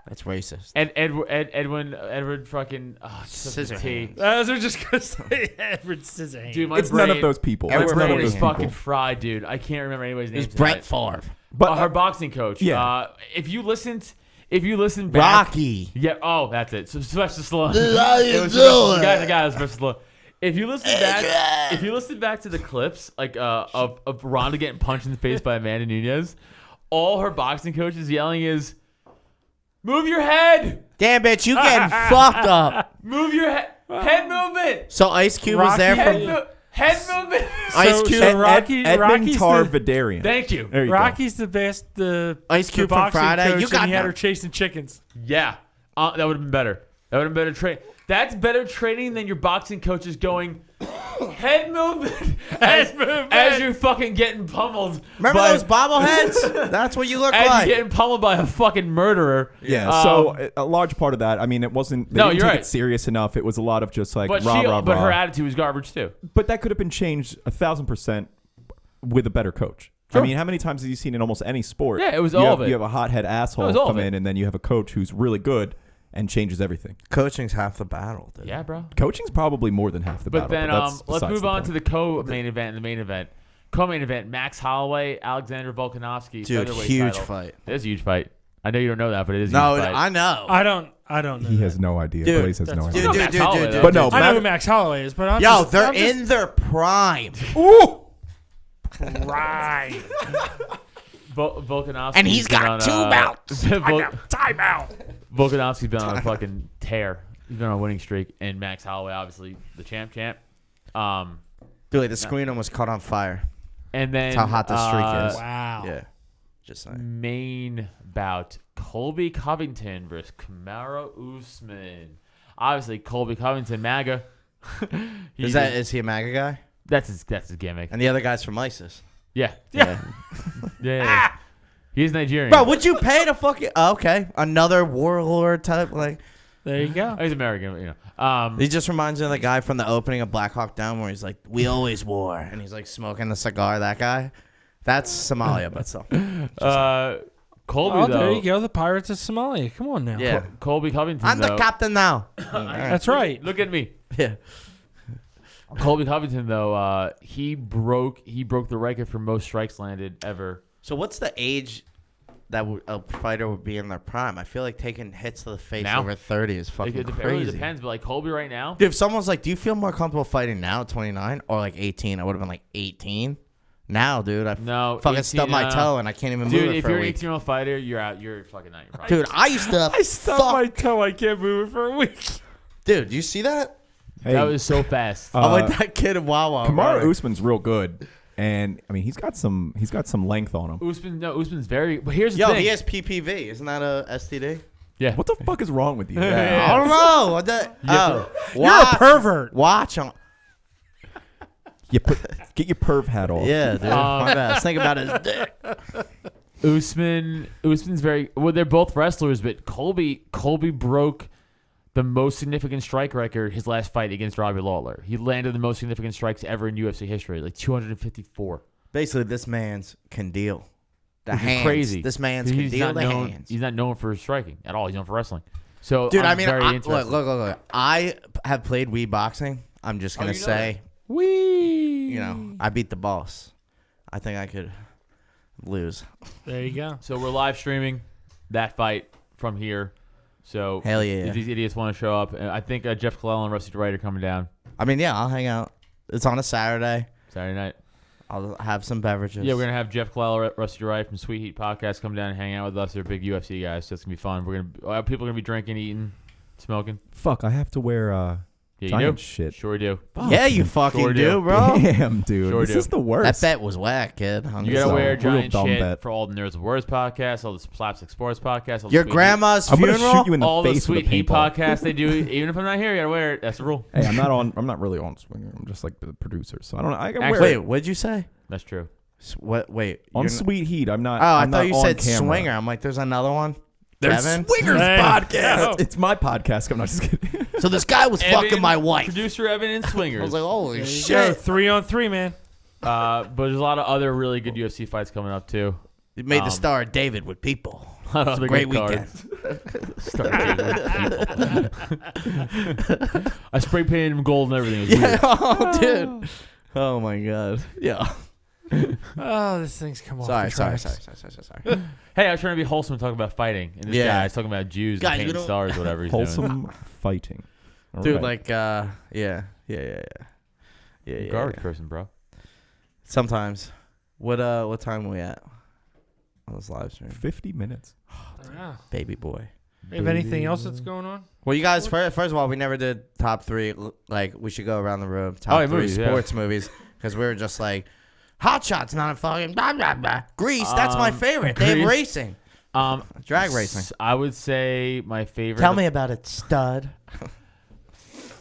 That's racist. Edward fucking Scissorhands. I was just gonna say Edward Scissorhands. Dude, my It's brain, none of those people. My It's none brain of is those fucking people. fried, dude. I can't remember anybody's name. It's Brett Favre. But her boxing coach. Yeah. If you listen back, Rocky. Yeah. Oh, that's it. So Sylvester Stallone. How you It was doing? the guy was Sylvester Stallone. If you listen back to the clips like of Ronda getting punched in the face by Amanda Nunes, all her boxing coach is yelling is, "Move your head, Damn, bitch, you getting fucked up. move your head movement, So Ice Cube was there from head movement." Ice Cube. Edmund Rocky's Tar the, Vidarian. Thank you. There you Rocky's the best. The Ice the Cube from boxing Friday. coach, You got and he had that. her chasing chickens. Yeah, that would have been better. That would have been better training. That's better training than your boxing coaches going head movement as you're fucking getting pummeled. Remember by- those bobbleheads? That's what you look As like. you're getting pummeled by a fucking murderer. Yeah, so a large part of that, I mean, it wasn't. They No, didn't you're take right. it serious enough. It was a lot of just like But rah, rah, but rah. her attitude was garbage too. But that could have been changed 1,000% with a better coach. Sure. I mean, how many times have you seen in almost any sport? Yeah, it was you all have, of it. You have a hothead asshole It was all come of it. in, and then you have a coach who's really good and changes everything. Coaching's half the battle, dude. Yeah, bro. Coaching's probably more than half the But battle. then that's let's besides move the on point. to the co-main event and the main event. Co-main event: Max Holloway, Alexander Volkanovski. Dude, featherweight huge title. fight. It is a huge fight. I know you don't know that, but it is a No, huge fight. I know. I don't know. He that. has no idea. Dude, Blaze has no Dude, idea. Max Holloway, though. But no, I know who Max- Max Holloway is, but I'm Yo, just, they're I'm just- in their prime. right. Volkanovski, And he's got two bouts. Timeout. Volkanovski's been on a fucking tear. He's been on a winning streak, and Max Holloway, obviously the champ. Dude, the screen almost caught on fire. And then That's how hot the streak is. Wow. Yeah. Just saying. main bout: Colby Covington versus Kamaru Usman. Obviously, Colby Covington, MAGA. Is he a MAGA guy? That's his gimmick. And the other guy's from ISIS. Yeah. Yeah. Yeah. He's Nigerian. Bro, would you pay to fucking... Oh, okay. Another warlord type, like... There you go. He's American, you know. He just reminds me of the guy from the opening of Black Hawk Down where he's like, we always war. And he's like smoking the cigar, that guy. That's Somalia, but still. Colby, Oh, though. there you go. The Pirates of Somalia. Come on now. Yeah. Colby Covington, I'm the though. captain now. That's right. Look at me. Yeah. Colby Covington, though, he broke the record for most strikes landed ever. So what's the age that a fighter would be in their prime? I feel like taking hits to the face Now? over 30 is fucking It crazy. really depends, but like Colby right now, Dude, if someone's like, do you feel more comfortable fighting now at 29 or like 18? I would have been like 18. Now, dude, I No, fucking 18, stubbed my toe and I can't even move dude, it if for you're a an week. 18-year-old fighter, you're out. You're fucking out. You're probably Dude, I used to toe. I can't move it for a week. Dude, do you see that? Hey, that was so fast. I'm like that kid in Wawa. Kamaru running. Usman's real good, and I mean he's got some length on him. Usman's very. But here's the Yo, thing. he has PPV. Isn't that a STD? Yeah. What the fuck is wrong with you? I don't know. What the, oh, You're a pervert. Watch on. Get your perv hat off. Yeah, dude. My bad. Think about his dick. Usman's very well. They're both wrestlers, but Colby broke the most significant strike record his last fight against Robbie Lawler. He landed the most significant strikes ever in UFC history, like 254. Basically, this man's can deal. The Which is hands. crazy. This man's can deal not the known, hands. He's not known for striking at all. He's known for wrestling. So, Dude, I'm I mean, very look, interested. look. I have played Wii boxing. I'm just gonna you know say, you know, I beat the boss. I think I could lose. There you go. So we're live streaming that fight from here. So Hell yeah. if these idiots want to show up, I think Jeff Clell and Rusty Wright are coming down I mean, yeah, I'll hang out. It's on a Saturday. Saturday night. I'll have some beverages. Yeah, we're gonna have Jeff Clell, Rusty Wright from Sweet Heat Podcast come down and hang out with us. They're big UFC guys, so it's gonna be fun. We're gonna people are gonna be drinking, eating, smoking. Fuck, I have to wear Yeah, you Giant do. shit. Sure do. Yeah, you fucking Sure do. do, bro. Damn, dude. Sure this do. is the That worst. bet was whack, kid. I'm You just gotta wear saying. Real giant dumb shit bet. for all the Nerds of Words podcasts, all the Slapstick Sports podcasts, all the Your Sweet grandma's I'm gonna funeral. shoot you in the all the face with a Sweet Heat paintball. podcasts they do. Even if I'm not here, you gotta wear it. That's the rule. Hey, I'm not really on Swinger. I'm just like the producer, so I don't. I can wear Actually, it. Wait, what'd you say? That's true. What? Wait. On you're Sweet Heat. I'm not. Oh, I I'm thought not you on said camera. Swinger. I'm like, there's another one. There's Kevin? Swingers Hey. podcast. It's my podcast. I'm not just kidding. So this guy was fucking Evan, my wife. Producer Evan and Swingers. I was like, holy There you shit. go. 3-on-3, man. But there's a lot of other really good UFC fights coming up too. You made the star David with people. A lot of other Great good weekend. cards. I spray painted him gold and everything. It was weird. Oh, dude. Oh my god. Yeah. Oh, this thing's come off. Sorry. Hey, I was trying to be wholesome and talk about fighting, and this Yeah. guy's talking about Jews God, and you painting don't- stars, or whatever he's doing. Wholesome fighting. All Dude, right. like, yeah. Garbage person, bro. Sometimes. What time are we at on this live stream? 50 minutes. Yeah. Baby boy. Have anything else that's going on? Well, you guys, first of all, we never did top three. Like, we should go around the room. Top Oh, yeah, three movies, yeah. sports movies. Because we were just like, Hot Shot's not a fucking blah, blah, blah. Grease, that's my favorite. They have Grease. racing. Drag racing. I would say my favorite. Tell me about it, stud.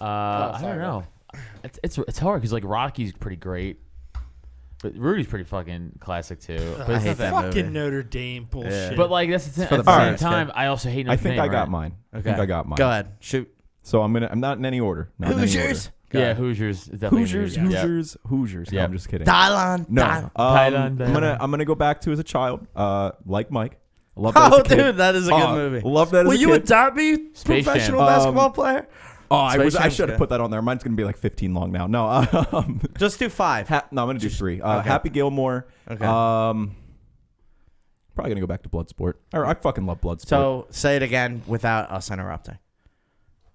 I don't know. It's hard because like Rocky's pretty great, but Rudy's pretty fucking classic too. But I it's hate not that that. movie. Fucking Notre Dame bullshit. But like that's the thing. for At the the same parents, time, I also hate Notre I think Dame, I got right? mine. I Okay. think I got mine. Go ahead. Shoot. So I'm not in any order. Not in any Hoosiers. Yeah, Hoosiers. Is definitely Hoosiers, gonna be- yeah. Hoosiers. No, Yeah. I'm just kidding. Dylan. No, Thailand. I'm gonna go back to as a child, like Mike. I love that as Oh, a kid. dude, that is a good movie. Love that as Will a you kid. adopt me, Space Jam. professional basketball player? Oh, I Space Jam's should have good. put that on there. Mine's gonna be like 15 long now. No, Just do 5. no, I'm gonna do 3. okay. Happy Gilmore. Okay. Probably gonna go back to Bloodsport. I fucking love Bloodsport. So say it again without us interrupting.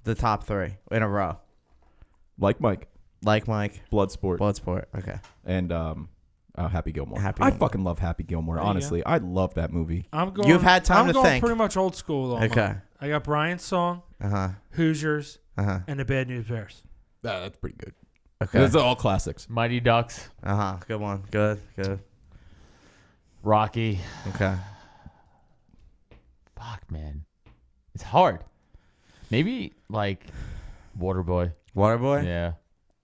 The top 3 in a row. like Mike, Like Mike, Bloodsport, Bloodsport. Okay. and Happy Gilmore. Happy I Gilmore. fucking love Happy Gilmore. There you Honestly, I love that movie. I'm going. You've had time I'm to going think. pretty much old school on Okay. mine. I got Brian's song, Uh-huh. Hoosiers, Uh-huh. and the Bad News Bears. That's pretty good. Okay. Those are all classics. Mighty Ducks, Uh-huh. Good one. Good. Rocky. Okay. Fuck, man, it's hard. Maybe like Waterboy. Waterboy? Yeah.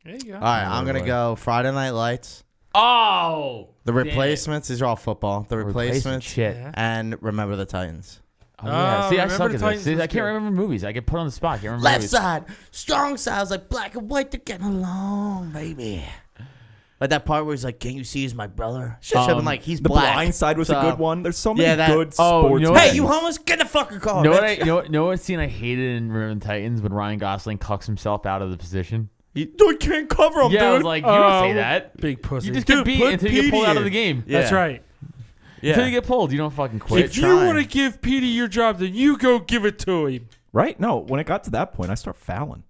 There you go. All right, I'm going to go Friday Night Lights. Oh, The Replacements. These are all football. The Replacements. shit. Yeah. And Remember the Titans. Oh, yeah. See, I Remember suck the at Titans this. See, was I can't good. remember movies. I get put on the spot. I can't remember Left movies. side, strong side. I was like, black and white, they're getting along, baby. Like that part where he's like, "Can you see he's my brother?" Should have been like, "He's The black." Blind Side was a So- good one. There's so many Yeah, that- good Oh, sports. you know what? Hey, movies. you homeless? Get the fucking car. Know what? bitch. Know what scene I hated in Remember the Titans when Ryan Gosling cucks himself out of the position? I can't cover him, Yeah, I dude. was like, you don't say Oh, that. Big pussy. You just get beat put until you get pulled Petey out of in. the game. Yeah. That's right. Until you get pulled, you don't fucking quit. If you trying. want to give Petey your job, then you go give it to him. Right? No, when it got to that point, I start fouling.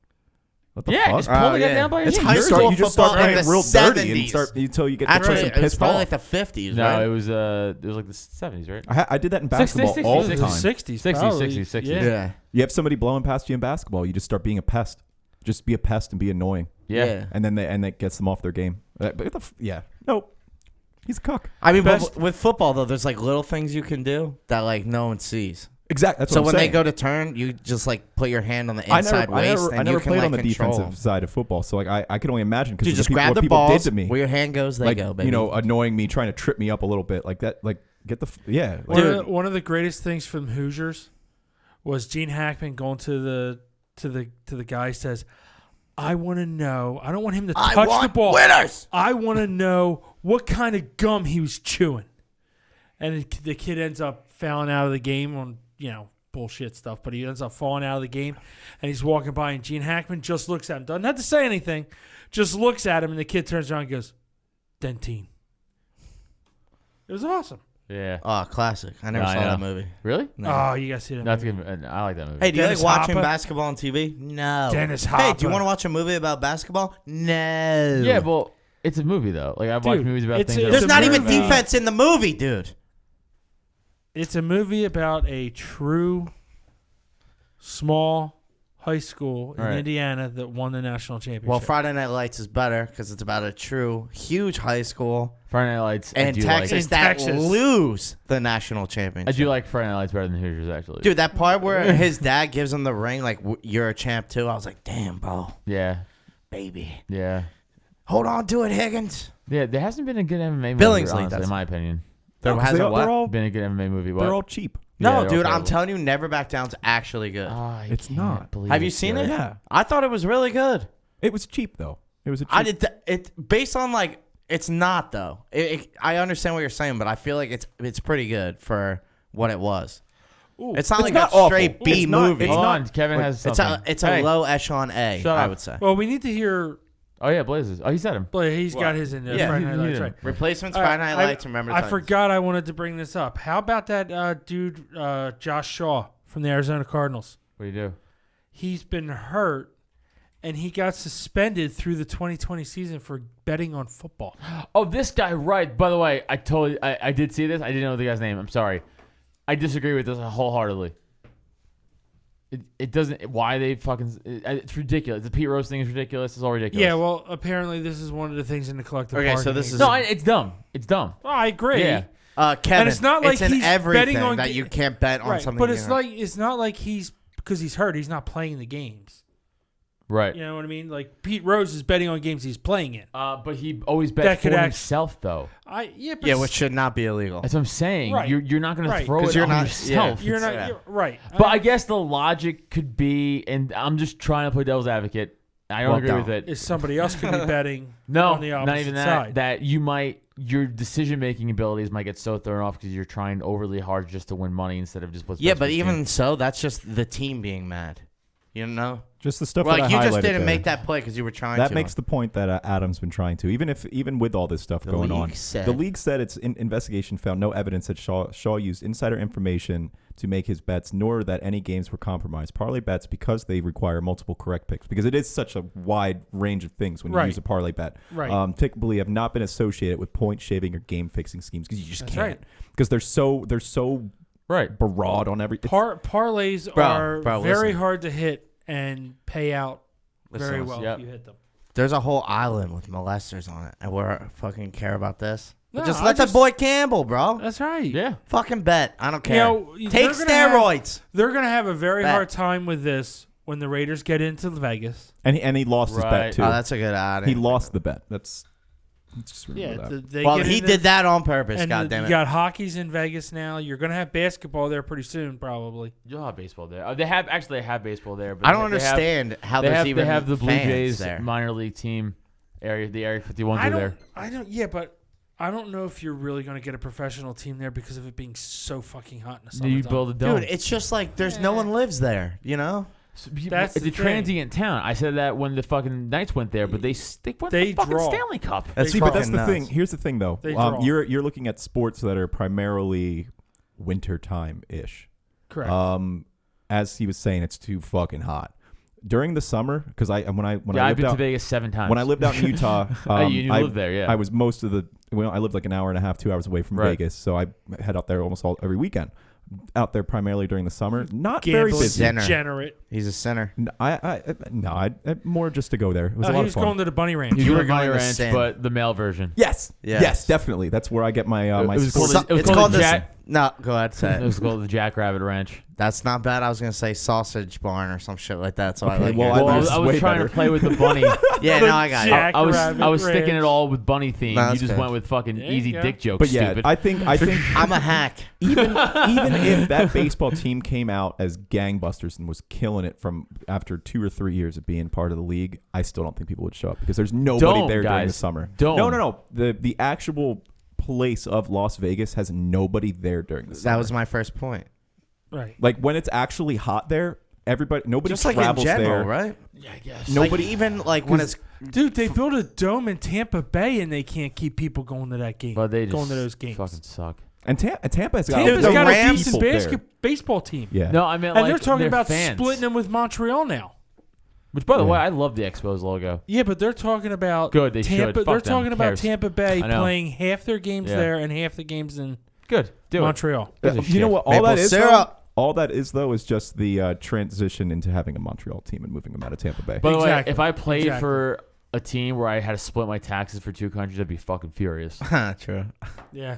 What the Yeah, fuck? just pull the guy yeah. down by his It's hand. high you, school you just start football in playing the real dirty 70s. and start until you get the Actually, person it was pissed probably off. like the 50s, No, right? it was like the 70s, right? I did that in basketball 60s, all the 60s. time. 60s, 60s, probably. 60s, 60s. Yeah. You have somebody blowing past you in basketball, you just start being a pest. Just be a pest and be annoying, Yeah. and then that gets them off their game. Nope, he's a cuck. I mean, Best- but with football though, there's like little things you can do that like no one sees. Exactly. That's So what I'm when saying. they go to turn, you just like put your hand on the I inside waist, never and you can played like on the control defensive them. side of football, so like I could only imagine because You just what grab the people balls. did to me, Where your hand goes, they like go, baby. you know, annoying me, trying to trip me up a little bit, like that. Like get the yeah. Like, One of the greatest things from Hoosiers was Gene Hackman going to the guy, says, "I want to know. I don't want him to I touch the want ball. winners. I want to know what kind of gum he was chewing." And the kid ends up fouling out of the game on bullshit stuff, but he ends up falling out of the game, and he's walking by, and Gene Hackman just looks at him, doesn't have to say anything, just looks at him, and the kid turns around and goes, "Dentine." It was awesome. Yeah. Oh, classic! I never No, I saw know. that movie. Really? No. Oh, you guys see that? That's movie? good. I like that movie. Hey, do you Dennis like watching Hopper? basketball on TV? No. Dennis Hey, do Hopper. you want to watch a movie about basketball? No. Yeah, well, it's a movie though. Like I've watched Dude, movies about it's- things. it's that There's a are- not even movie. defense in the movie, dude. It's a movie about a true, small, high school in All right. Indiana that won the national championship. Well, Friday Night Lights is better because it's about a true, huge high school Friday Night Lights. and Texas In that Texas. lose the national I championship. do like Friday Night Lights better than Hoosiers, actually. Dude, that part where his dad gives him the ring, like, you're a champ too. I was like, damn, bro, Yeah. baby. Yeah. Hold on to it, Higgins. Yeah, there hasn't been a good MMA movie, Billingsley, honestly, that's- in my opinion. There No, 'cause hasn't they, what? they're all Been a good MMA movie. What? they're all cheap. Yeah, No, they're all dude, I'm terrible. telling you, Never Back Down's actually good. I It's can't not. believe Have you it's seen good. it? Yeah, I thought it was really good. it was cheap though. It was a cheap. I did. It based on like it's not though. I understand what you're saying, but I feel like it's pretty good for what it was. It's not It's like not a awful. straight B It's not- movie. it's Hold not- on, Kevin has It's something. a Hey. low echelon A, Shut I up. would say. well, we need to hear. Oh yeah, Blazes. Oh, he said him. But he's got his in there. Yeah. Friday Night Lights, Yeah. right. Replacements, All right, Friday Night Lights, Remember the I Titans. forgot I wanted to bring this up. How about that dude, Josh Shaw from the Arizona Cardinals? What do you do? He's been hurt, and he got suspended through the 2020 season for betting on football. Oh, this guy, right. By the way, I did see this. I didn't know the guy's name. I'm sorry. I disagree with this wholeheartedly. It doesn't. Why they fucking? It's ridiculous. The Pete Rose thing is ridiculous. It's all ridiculous. Yeah, well, apparently this is one of the things in the collective Okay, so bargaining this is- agreement. It's dumb. It's dumb. Oh, I agree. Yeah. Kevin, And it's not like in he's everything betting on that ga- you can't bet on Right, something. but you it's know. like it's not like he's because he's hurt. He's not playing the games. Right. You know what I mean? Like Pete Rose is betting on games he's playing in. But he always That bet for could act- himself, though. But yeah, which should not be illegal. That's what I'm saying. Right. You're not going Right. to throw 'Cause it you're on not- yourself. yeah. you're not Yeah. you're, right. But I guess the logic could be, and I'm just trying to play devil's advocate. I don't Well, agree with it. is somebody else could be betting No, on the opposite not even that. side. That you might, your decision making abilities might get so thrown off because you're trying overly hard just to win money instead of just what's Yeah, best but for the even team. so, that's just the team being mad. You know, just the stuff like that I you just highlighted didn't there. make that play because you were trying That to. makes the point that Adam's been trying to. Even with all this stuff The going on, league said- the league said its investigation found no evidence that Shaw used insider information to make his bets, nor that any games were compromised. Parlay bets, because they require multiple correct picks, because it is such a wide range of things when you Right. use a parlay bet. Right. Typically have not been associated with point shaving or game fixing schemes because you just That's can't. right. Because they're so right. broad on everything. Parlays Bro, are very listen. hard to hit and pay out very Listen, well yep. if you hit them. There's a whole island with molesters on it, and we're fucking care about this. But No, just I let the just- boy gamble, bro. That's right. Yeah. Fucking bet. I don't care. know, Take they're gonna have- steroids. They're going to have a very Bet. hard time with this when the Raiders get into Vegas. And he lost his Right. bet too. Oh, that's a good ad. He lost the bet. Let's just remember Yeah, that. they Well, get he into- did that on purpose. And God damn you it. got hockey's in Vegas now. You're going to have basketball there pretty soon, probably. You'll have baseball there. They have baseball there. But I don't they have- understand how They there's have, even they have the Blue fans Jays there. minor league team area. The Area 51s are there. Yeah, but I don't know if you're really going to get a professional team there because of it being so fucking hot in the summer. You build a dome. Dude, it's just like there's no one lives there, you know? That's it's the a thing. transient town. I said that when the fucking Knights went there, but they won They the fucking draw. Stanley Cup. That's See, but that's fucking the nuts. thing. Here's the thing, though. They draw. You're looking at sports that are primarily wintertime ish. Correct. As he was saying, it's too fucking hot during the summer. Because when I I've lived been to out, Vegas 7 times. when I lived out in Utah, You I lived there, yeah. I was most of the. Well, I lived like an hour and a half, 2 hours away from Right. Vegas, so I head out there almost every weekend. Out there primarily during the summer, not very Gambling busy. Sinner. degenerate. He's a sinner. I more just to go there. It was a He lot was of fun. going to the Bunny Ranch. You were were going Valley to Ranch, sin. but the male version. Yes, Yes. yes, definitely. That's where I get my my It was sports. called- it was It's called called the this. Jack- No, go ahead, say It it. was called the Jackrabbit Ranch. That's not bad. I was gonna say sausage barn or some shit like that. So I Okay, like. well, your- I Well, This I is was way trying better. to play with the bunny. yeah, no, I got it. Jack- I was Jackrabbit sticking Ranch. it all with bunny theme. No, You that's just good. went with fucking There you easy go. dick jokes. But yeah, stupid. I think I'm a hack. even if that baseball team came out as gangbusters and was killing it from after 2 or 3 years of being part of the league, I still don't think people would show up because there's nobody Dome, there during the guys. summer. Dome. No. The actual place of Las Vegas has nobody there during the summer. That was my first point. Right. like when it's actually hot there. Nobody Just like in travels general, there. right? yeah, I guess. Nobody Like, even like when it's Dude, they built a dome in Tampa Bay and they can't keep people going to that game. But they just going to those games. fucking suck. And Tampa has got Tampa's the got Rams a decent people there. baseball team. Yeah. No, I meant And like they're talking their about fans. splitting them with Montreal now. Which, by the Yeah. way, I love the Expos logo. Yeah, but they're talking about Good, they should. Tampa. Fuck They're them. talking Who about cares? Tampa Bay I know. playing half their games Yeah. there and half the games in Good. Do Montreal. Gives a You know shit. what? All maple that is. syrup. All that is though is just the transition into having a Montreal team and moving them out of Tampa Bay. By the way, Exactly. if I played Exactly. for a team where I had to split my taxes for 2 countries, I'd be fucking furious. True. Yeah.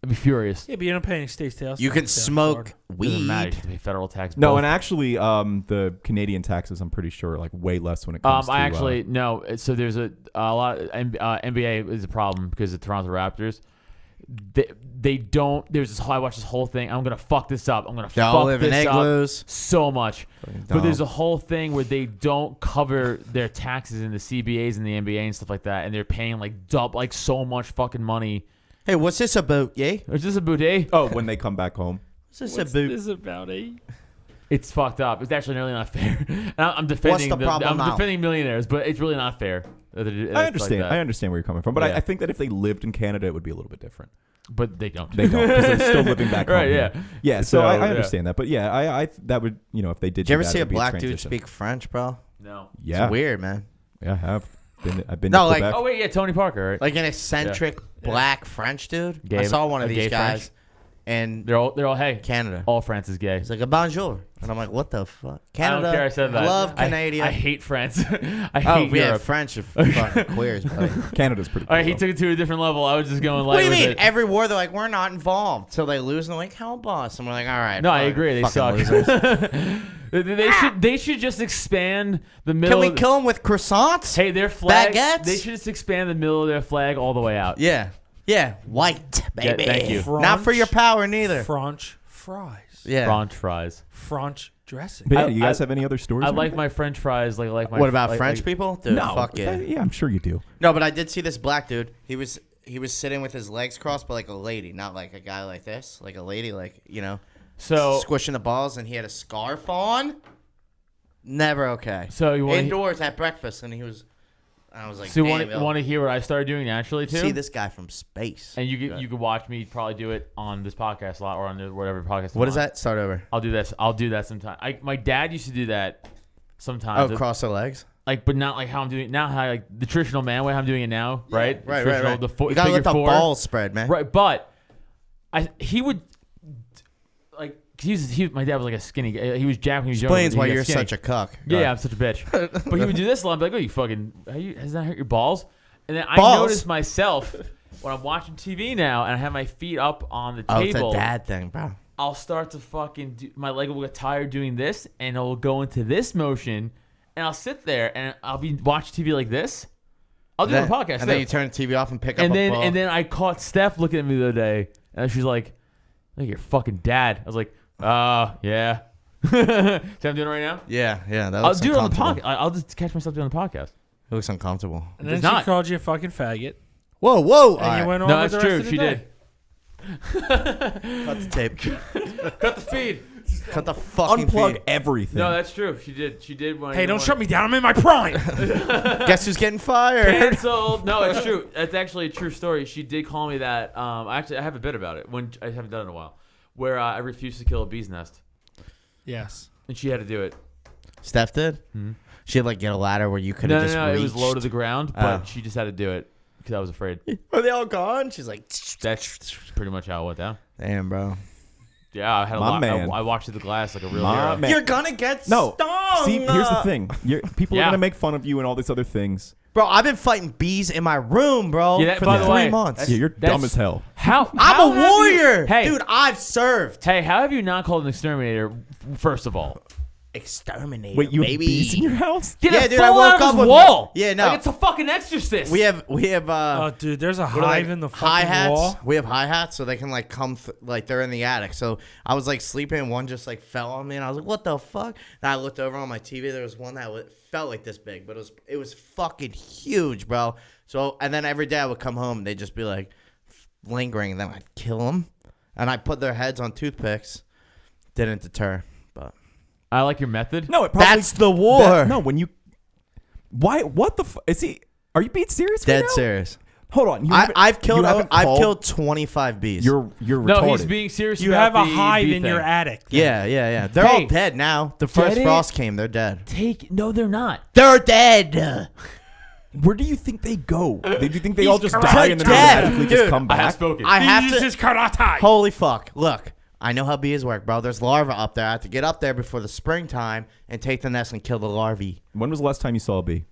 I'd be furious. Yeah, but you don't pay any state sales. You can smoke Doesn't matter. You weed. have to pay federal tax. No, both. and actually, the Canadian taxes, I'm pretty sure, are like way less when it comes to. I actually no. So there's a lot. NBA is a problem because the Toronto Raptors. They don't. There's this. I watched this whole thing. I'm gonna fuck this up. I'm gonna They all fuck live in this up igloos. so much. But dumb. there's a whole thing where they don't cover their taxes in the CBAs and the NBA and stuff like that, and they're paying like so much fucking money. Hey, what's this about, yay? Is this a boudet? Oh, when they come back home. What's this What's about? this about, eh? It's fucked up. It's actually really not fair. And I'm defending. What's the problem I'm now? defending millionaires, but it's really not fair. I understand. I understand where you're coming from, but Yeah. I think that if they lived in Canada, it would be a little bit different. But they don't. They don't because they're still living back home. Right, here. yeah. Yeah. So, So, I yeah. understand that, but yeah, I that would if they did. Did you ever that, see a it'd be black dude transition. speak French, bro? No. Yeah. It's weird, man. Yeah, I have. I've been. No, to like- Quebec. Oh wait, yeah, Tony Parker, right? Like an eccentric black French dude. I Gay- saw one of a these gay guys French? in They're all hey, Canada. all France is gay. He's like a bonjour, and I'm like, what the fuck? I Canada. don't care. I said that. Love Canada. I hate France. I Oh, hate yeah, Europe. French are fucking queers, buddy. Canada's pretty. All right, cool, he took it to a different level. I was just going What light do you with mean? it. Every war, they're like, we're not involved. So they lose, and they're like, help us. And we're like, all right. No, I fine, agree. They fucking suck. losers. They should just expand the middle. Can we kill them with croissants? Hey, their flag. Baguettes? They should just expand the middle of their flag all the way out. Yeah. Yeah. White, Yeah, baby. thank you. Not for your power, neither. French fries. Yeah. French fries. French dressing. But yeah, I- you guys I- have any other stories? I or like anything? my French fries. Like my. What about like- French like- people? Dude, No. fuck yeah. Yeah, I'm sure you do. No, but I did see this black dude. He was sitting with his legs crossed, but like a lady, not like a guy like this. Like a lady, like, So squishing the balls, and he had a scarf on. Never okay. So you want Indoors at breakfast, and I was like, So you damn, yo. want to hear what I started doing naturally too? See this guy from space. And you could watch me probably do it on this podcast a lot or on whatever podcast. What is that? Start over. I'll do this. I'll do that sometime. My dad used to do that sometimes. Oh, cross the legs. Like, but not like how I'm doing it now. How like the traditional man way I'm doing it now, right? Right. Traditional, The You gotta figure let the four. balls spread, man. Right, but he would like my dad was like a skinny guy. He was jacked when he was younger. Explains but why he got you're skinny. such a cuck. Yeah, I'm such a bitch. But he would do this a lot. I'd be like, oh, you fucking, has that hurt your balls? And then I Balls? noticed myself when I'm watching TV now and I have my feet up on the Oh, it's a table. dad thing, bro. I'll start to fucking my leg will get tired doing this and it'll go into this motion and I'll sit there and I'll be watching TV like this. I'll do it on the podcast And then too. you turn the TV off and pick up And a then ball. and then I caught Steph looking at me the other day and she's like your fucking dad. I was like, yeah. See what I'm doing right now? Yeah, that I'll looks do it on the uncomfortable. podcast. I'll just catch myself doing the podcast. It looks uncomfortable. And then It's she not. called you a fucking faggot. Whoa. And All you right. went on No, with that's the true. rest of the She day. did. Cut the tape. Cut the feed. Cut the fucking Unplug feed. everything. No, that's true. She did. She did. When Hey, don't shut me down. I'm in my prime. Guess who's getting fired? Canceled. No, it's true. It's actually a true story. She did call me that. Actually, I have a bit about it. When I haven't done it in a while, where I refused to kill a bee's nest, Yes. and she had to do it. Steph did? She had like get a ladder where you could No, have just no, it was reached. low to the ground, but Oh. she just had to do it because I was afraid. Are they all gone? She's like, That's pretty much how it went down. damn, bro. Yeah, I had a My lot. man. I watched through the glass like a real My hero. man. You're gonna get No. stung. See, here's the thing. People are Yeah. gonna make fun of you and all these other things. Bro, I've been fighting bees in my room, bro, Yeah, that- for by the the way, 3 months. Yeah, you're That's- dumb as hell. How? I'm how a have you- warrior. Hey, Dude, I've served. Hey, how have you not called an exterminator? First of all, Exterminator, Wait, you have baby. bees in your house? get Yeah, a dude, fall I woke out of up his with- wall. Yeah, no. like it's a fucking exorcist. We have Oh, dude, there's a what are hive they? in the fucking hi-hats. wall. We have hi-hats so they can like come like they're in the attic. So I was like sleeping and one just like fell on me and I was like, what the fuck? And I looked over on my TV. There was one that felt like this big, but it was fucking huge, bro. So and then every day I would come home and they'd just be like lingering and then I'd kill them. And I put their heads on toothpicks. Didn't deter, but I like your method. No, it probably. that's the war. No, when you. Why? What the? Is he? Are you being serious? Dead right now? serious. Hold on. I've killed I've killed 25 bees. You're No, retarded. he's being serious. You about have a the hive bee in thing. your attic. yeah. They're Hey, all dead now. The first get it? frost came. They're dead. No, they're not. They're dead. Where do you think they go? Do you think they He's all just correct. die and then Dead. magically Dude, just come I have back? spoken. I have He to. uses karate. Holy fuck! Look, I know how bees work, bro. There's larvae up there. I have to get up there before the springtime and take the nest and kill the larvae. When was the last time you saw a bee?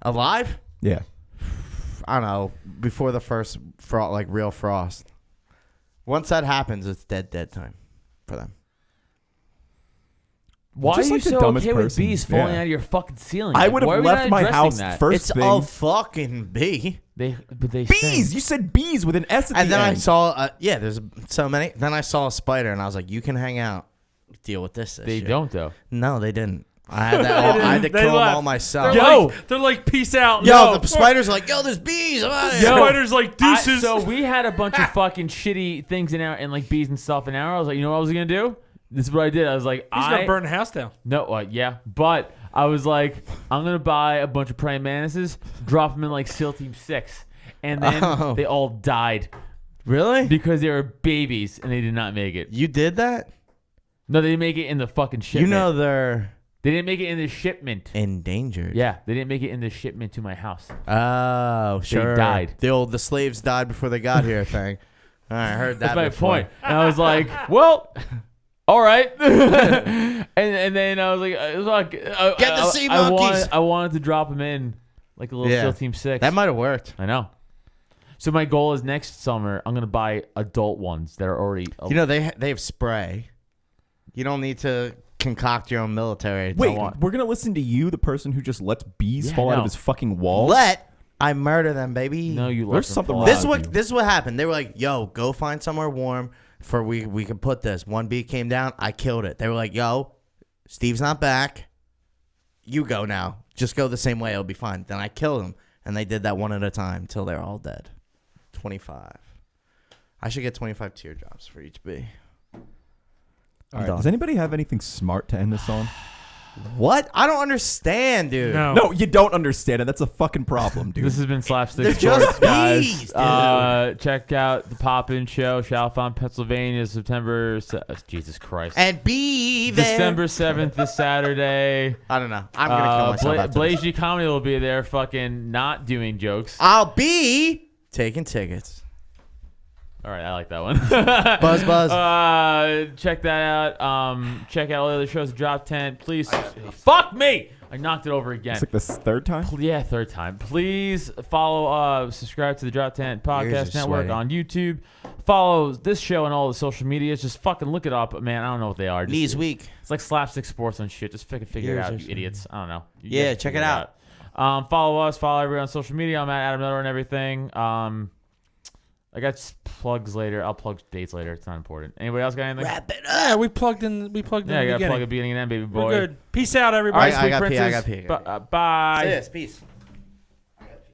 Alive? Yeah. I don't know. Before the first real frost. Once that happens, it's dead time for them. Why Just are you like the so dumbest okay with person. bees falling Yeah. out of your fucking ceiling? I would Why are have we left not my addressing house that? first It's thing. a fucking bee. But they Bees. sting. You said bees with an S at And the then end. I saw, there's so many. Then I saw a spider, and I was like, you can hang out. Deal with this They year. don't though. No, they didn't. I had that. I had to They kill them left. all myself. They're like, peace out. Yo, No. the spiders are like, yo, there's bees. I'm outta here. Yo, Spiders like deuces. So we had a bunch of fucking shitty things in our and like bees and stuff in our. I was like, you know what I was gonna do? This is what I did. I was like, He's gonna burn the house down. No, yeah, but I was like, I'm gonna buy a bunch of praying mantises, drop them in like SEAL Team 6, and then they all died Really? because they were babies and they did not make it. You did that? No, they didn't make it in the fucking shipment. You know they're they didn't make it in the shipment. endangered. Yeah, they didn't make it in the shipment to my house. Oh, sure. died. The slaves died before they got here thing. I heard that. That's my before. point. And I was like, well, all right. and then I was like, Get the sea monkeys. I wanted to drop them in like a little Yeah. SEAL Team 6. That might have worked. I know. So my goal is next summer I'm gonna buy adult ones that are already. You know they have spray. You don't need to concoct your own military. Wait, we're gonna listen to you, the person who just lets bees Yeah, fall out no. of his fucking walls. I murder them, baby. No, you. There's let them something fall wrong. out. This is what happened. They were like, "Yo, go find somewhere warm for we can put this." One bee came down. I killed it. They were like, "Yo, Steve's not back. You go now. Just go the same way. It'll be fine." Then I killed them, and they did that one at a time till they're all dead. 25. I should get 25 teardrops for each bee. All right. Does anybody have anything smart to end this on? What? I don't understand, dude. No, you don't understand it. That's a fucking problem, dude. This has been Slapstick They're Sports, just guys. bees, dude. Check out the Pop-In Show, Chalfont, Pennsylvania, Jesus Christ. And be there. December 7th this Saturday. I don't know. I'm gonna kill myself. after Blaze this. G Comedy will be there, fucking not doing jokes. I'll be taking tickets. All right, I like that one. Buzz. Check that out. Check out all the other shows. Drop 10. Please. Fuck me. I knocked it over again. It's like the third time. Yeah, third time. Please follow, subscribe to the Drop 10 Podcast Network on YouTube. Follow this show and all the social medias. Just fucking look it up, man. I don't know what they are. Just, Knees weak. It's like Slapstick Sports and shit. Just figure it Yours out, are you sweet. idiots. I don't know. You Yeah, guys check figure it out. Follow us. Follow everyone on social media. I'm at Adam Nutter and everything. I got plugs later. I'll plug dates later. It's not important. Anybody else got anything? Wrap it up. Yeah, we plugged in. We plugged in. Yeah, the you got to beginning. plug a beginning and end, baby boy. We're good. Peace out, All everybody. right, I sweet got pee, I princess. got pee. Bye. Yes, peace.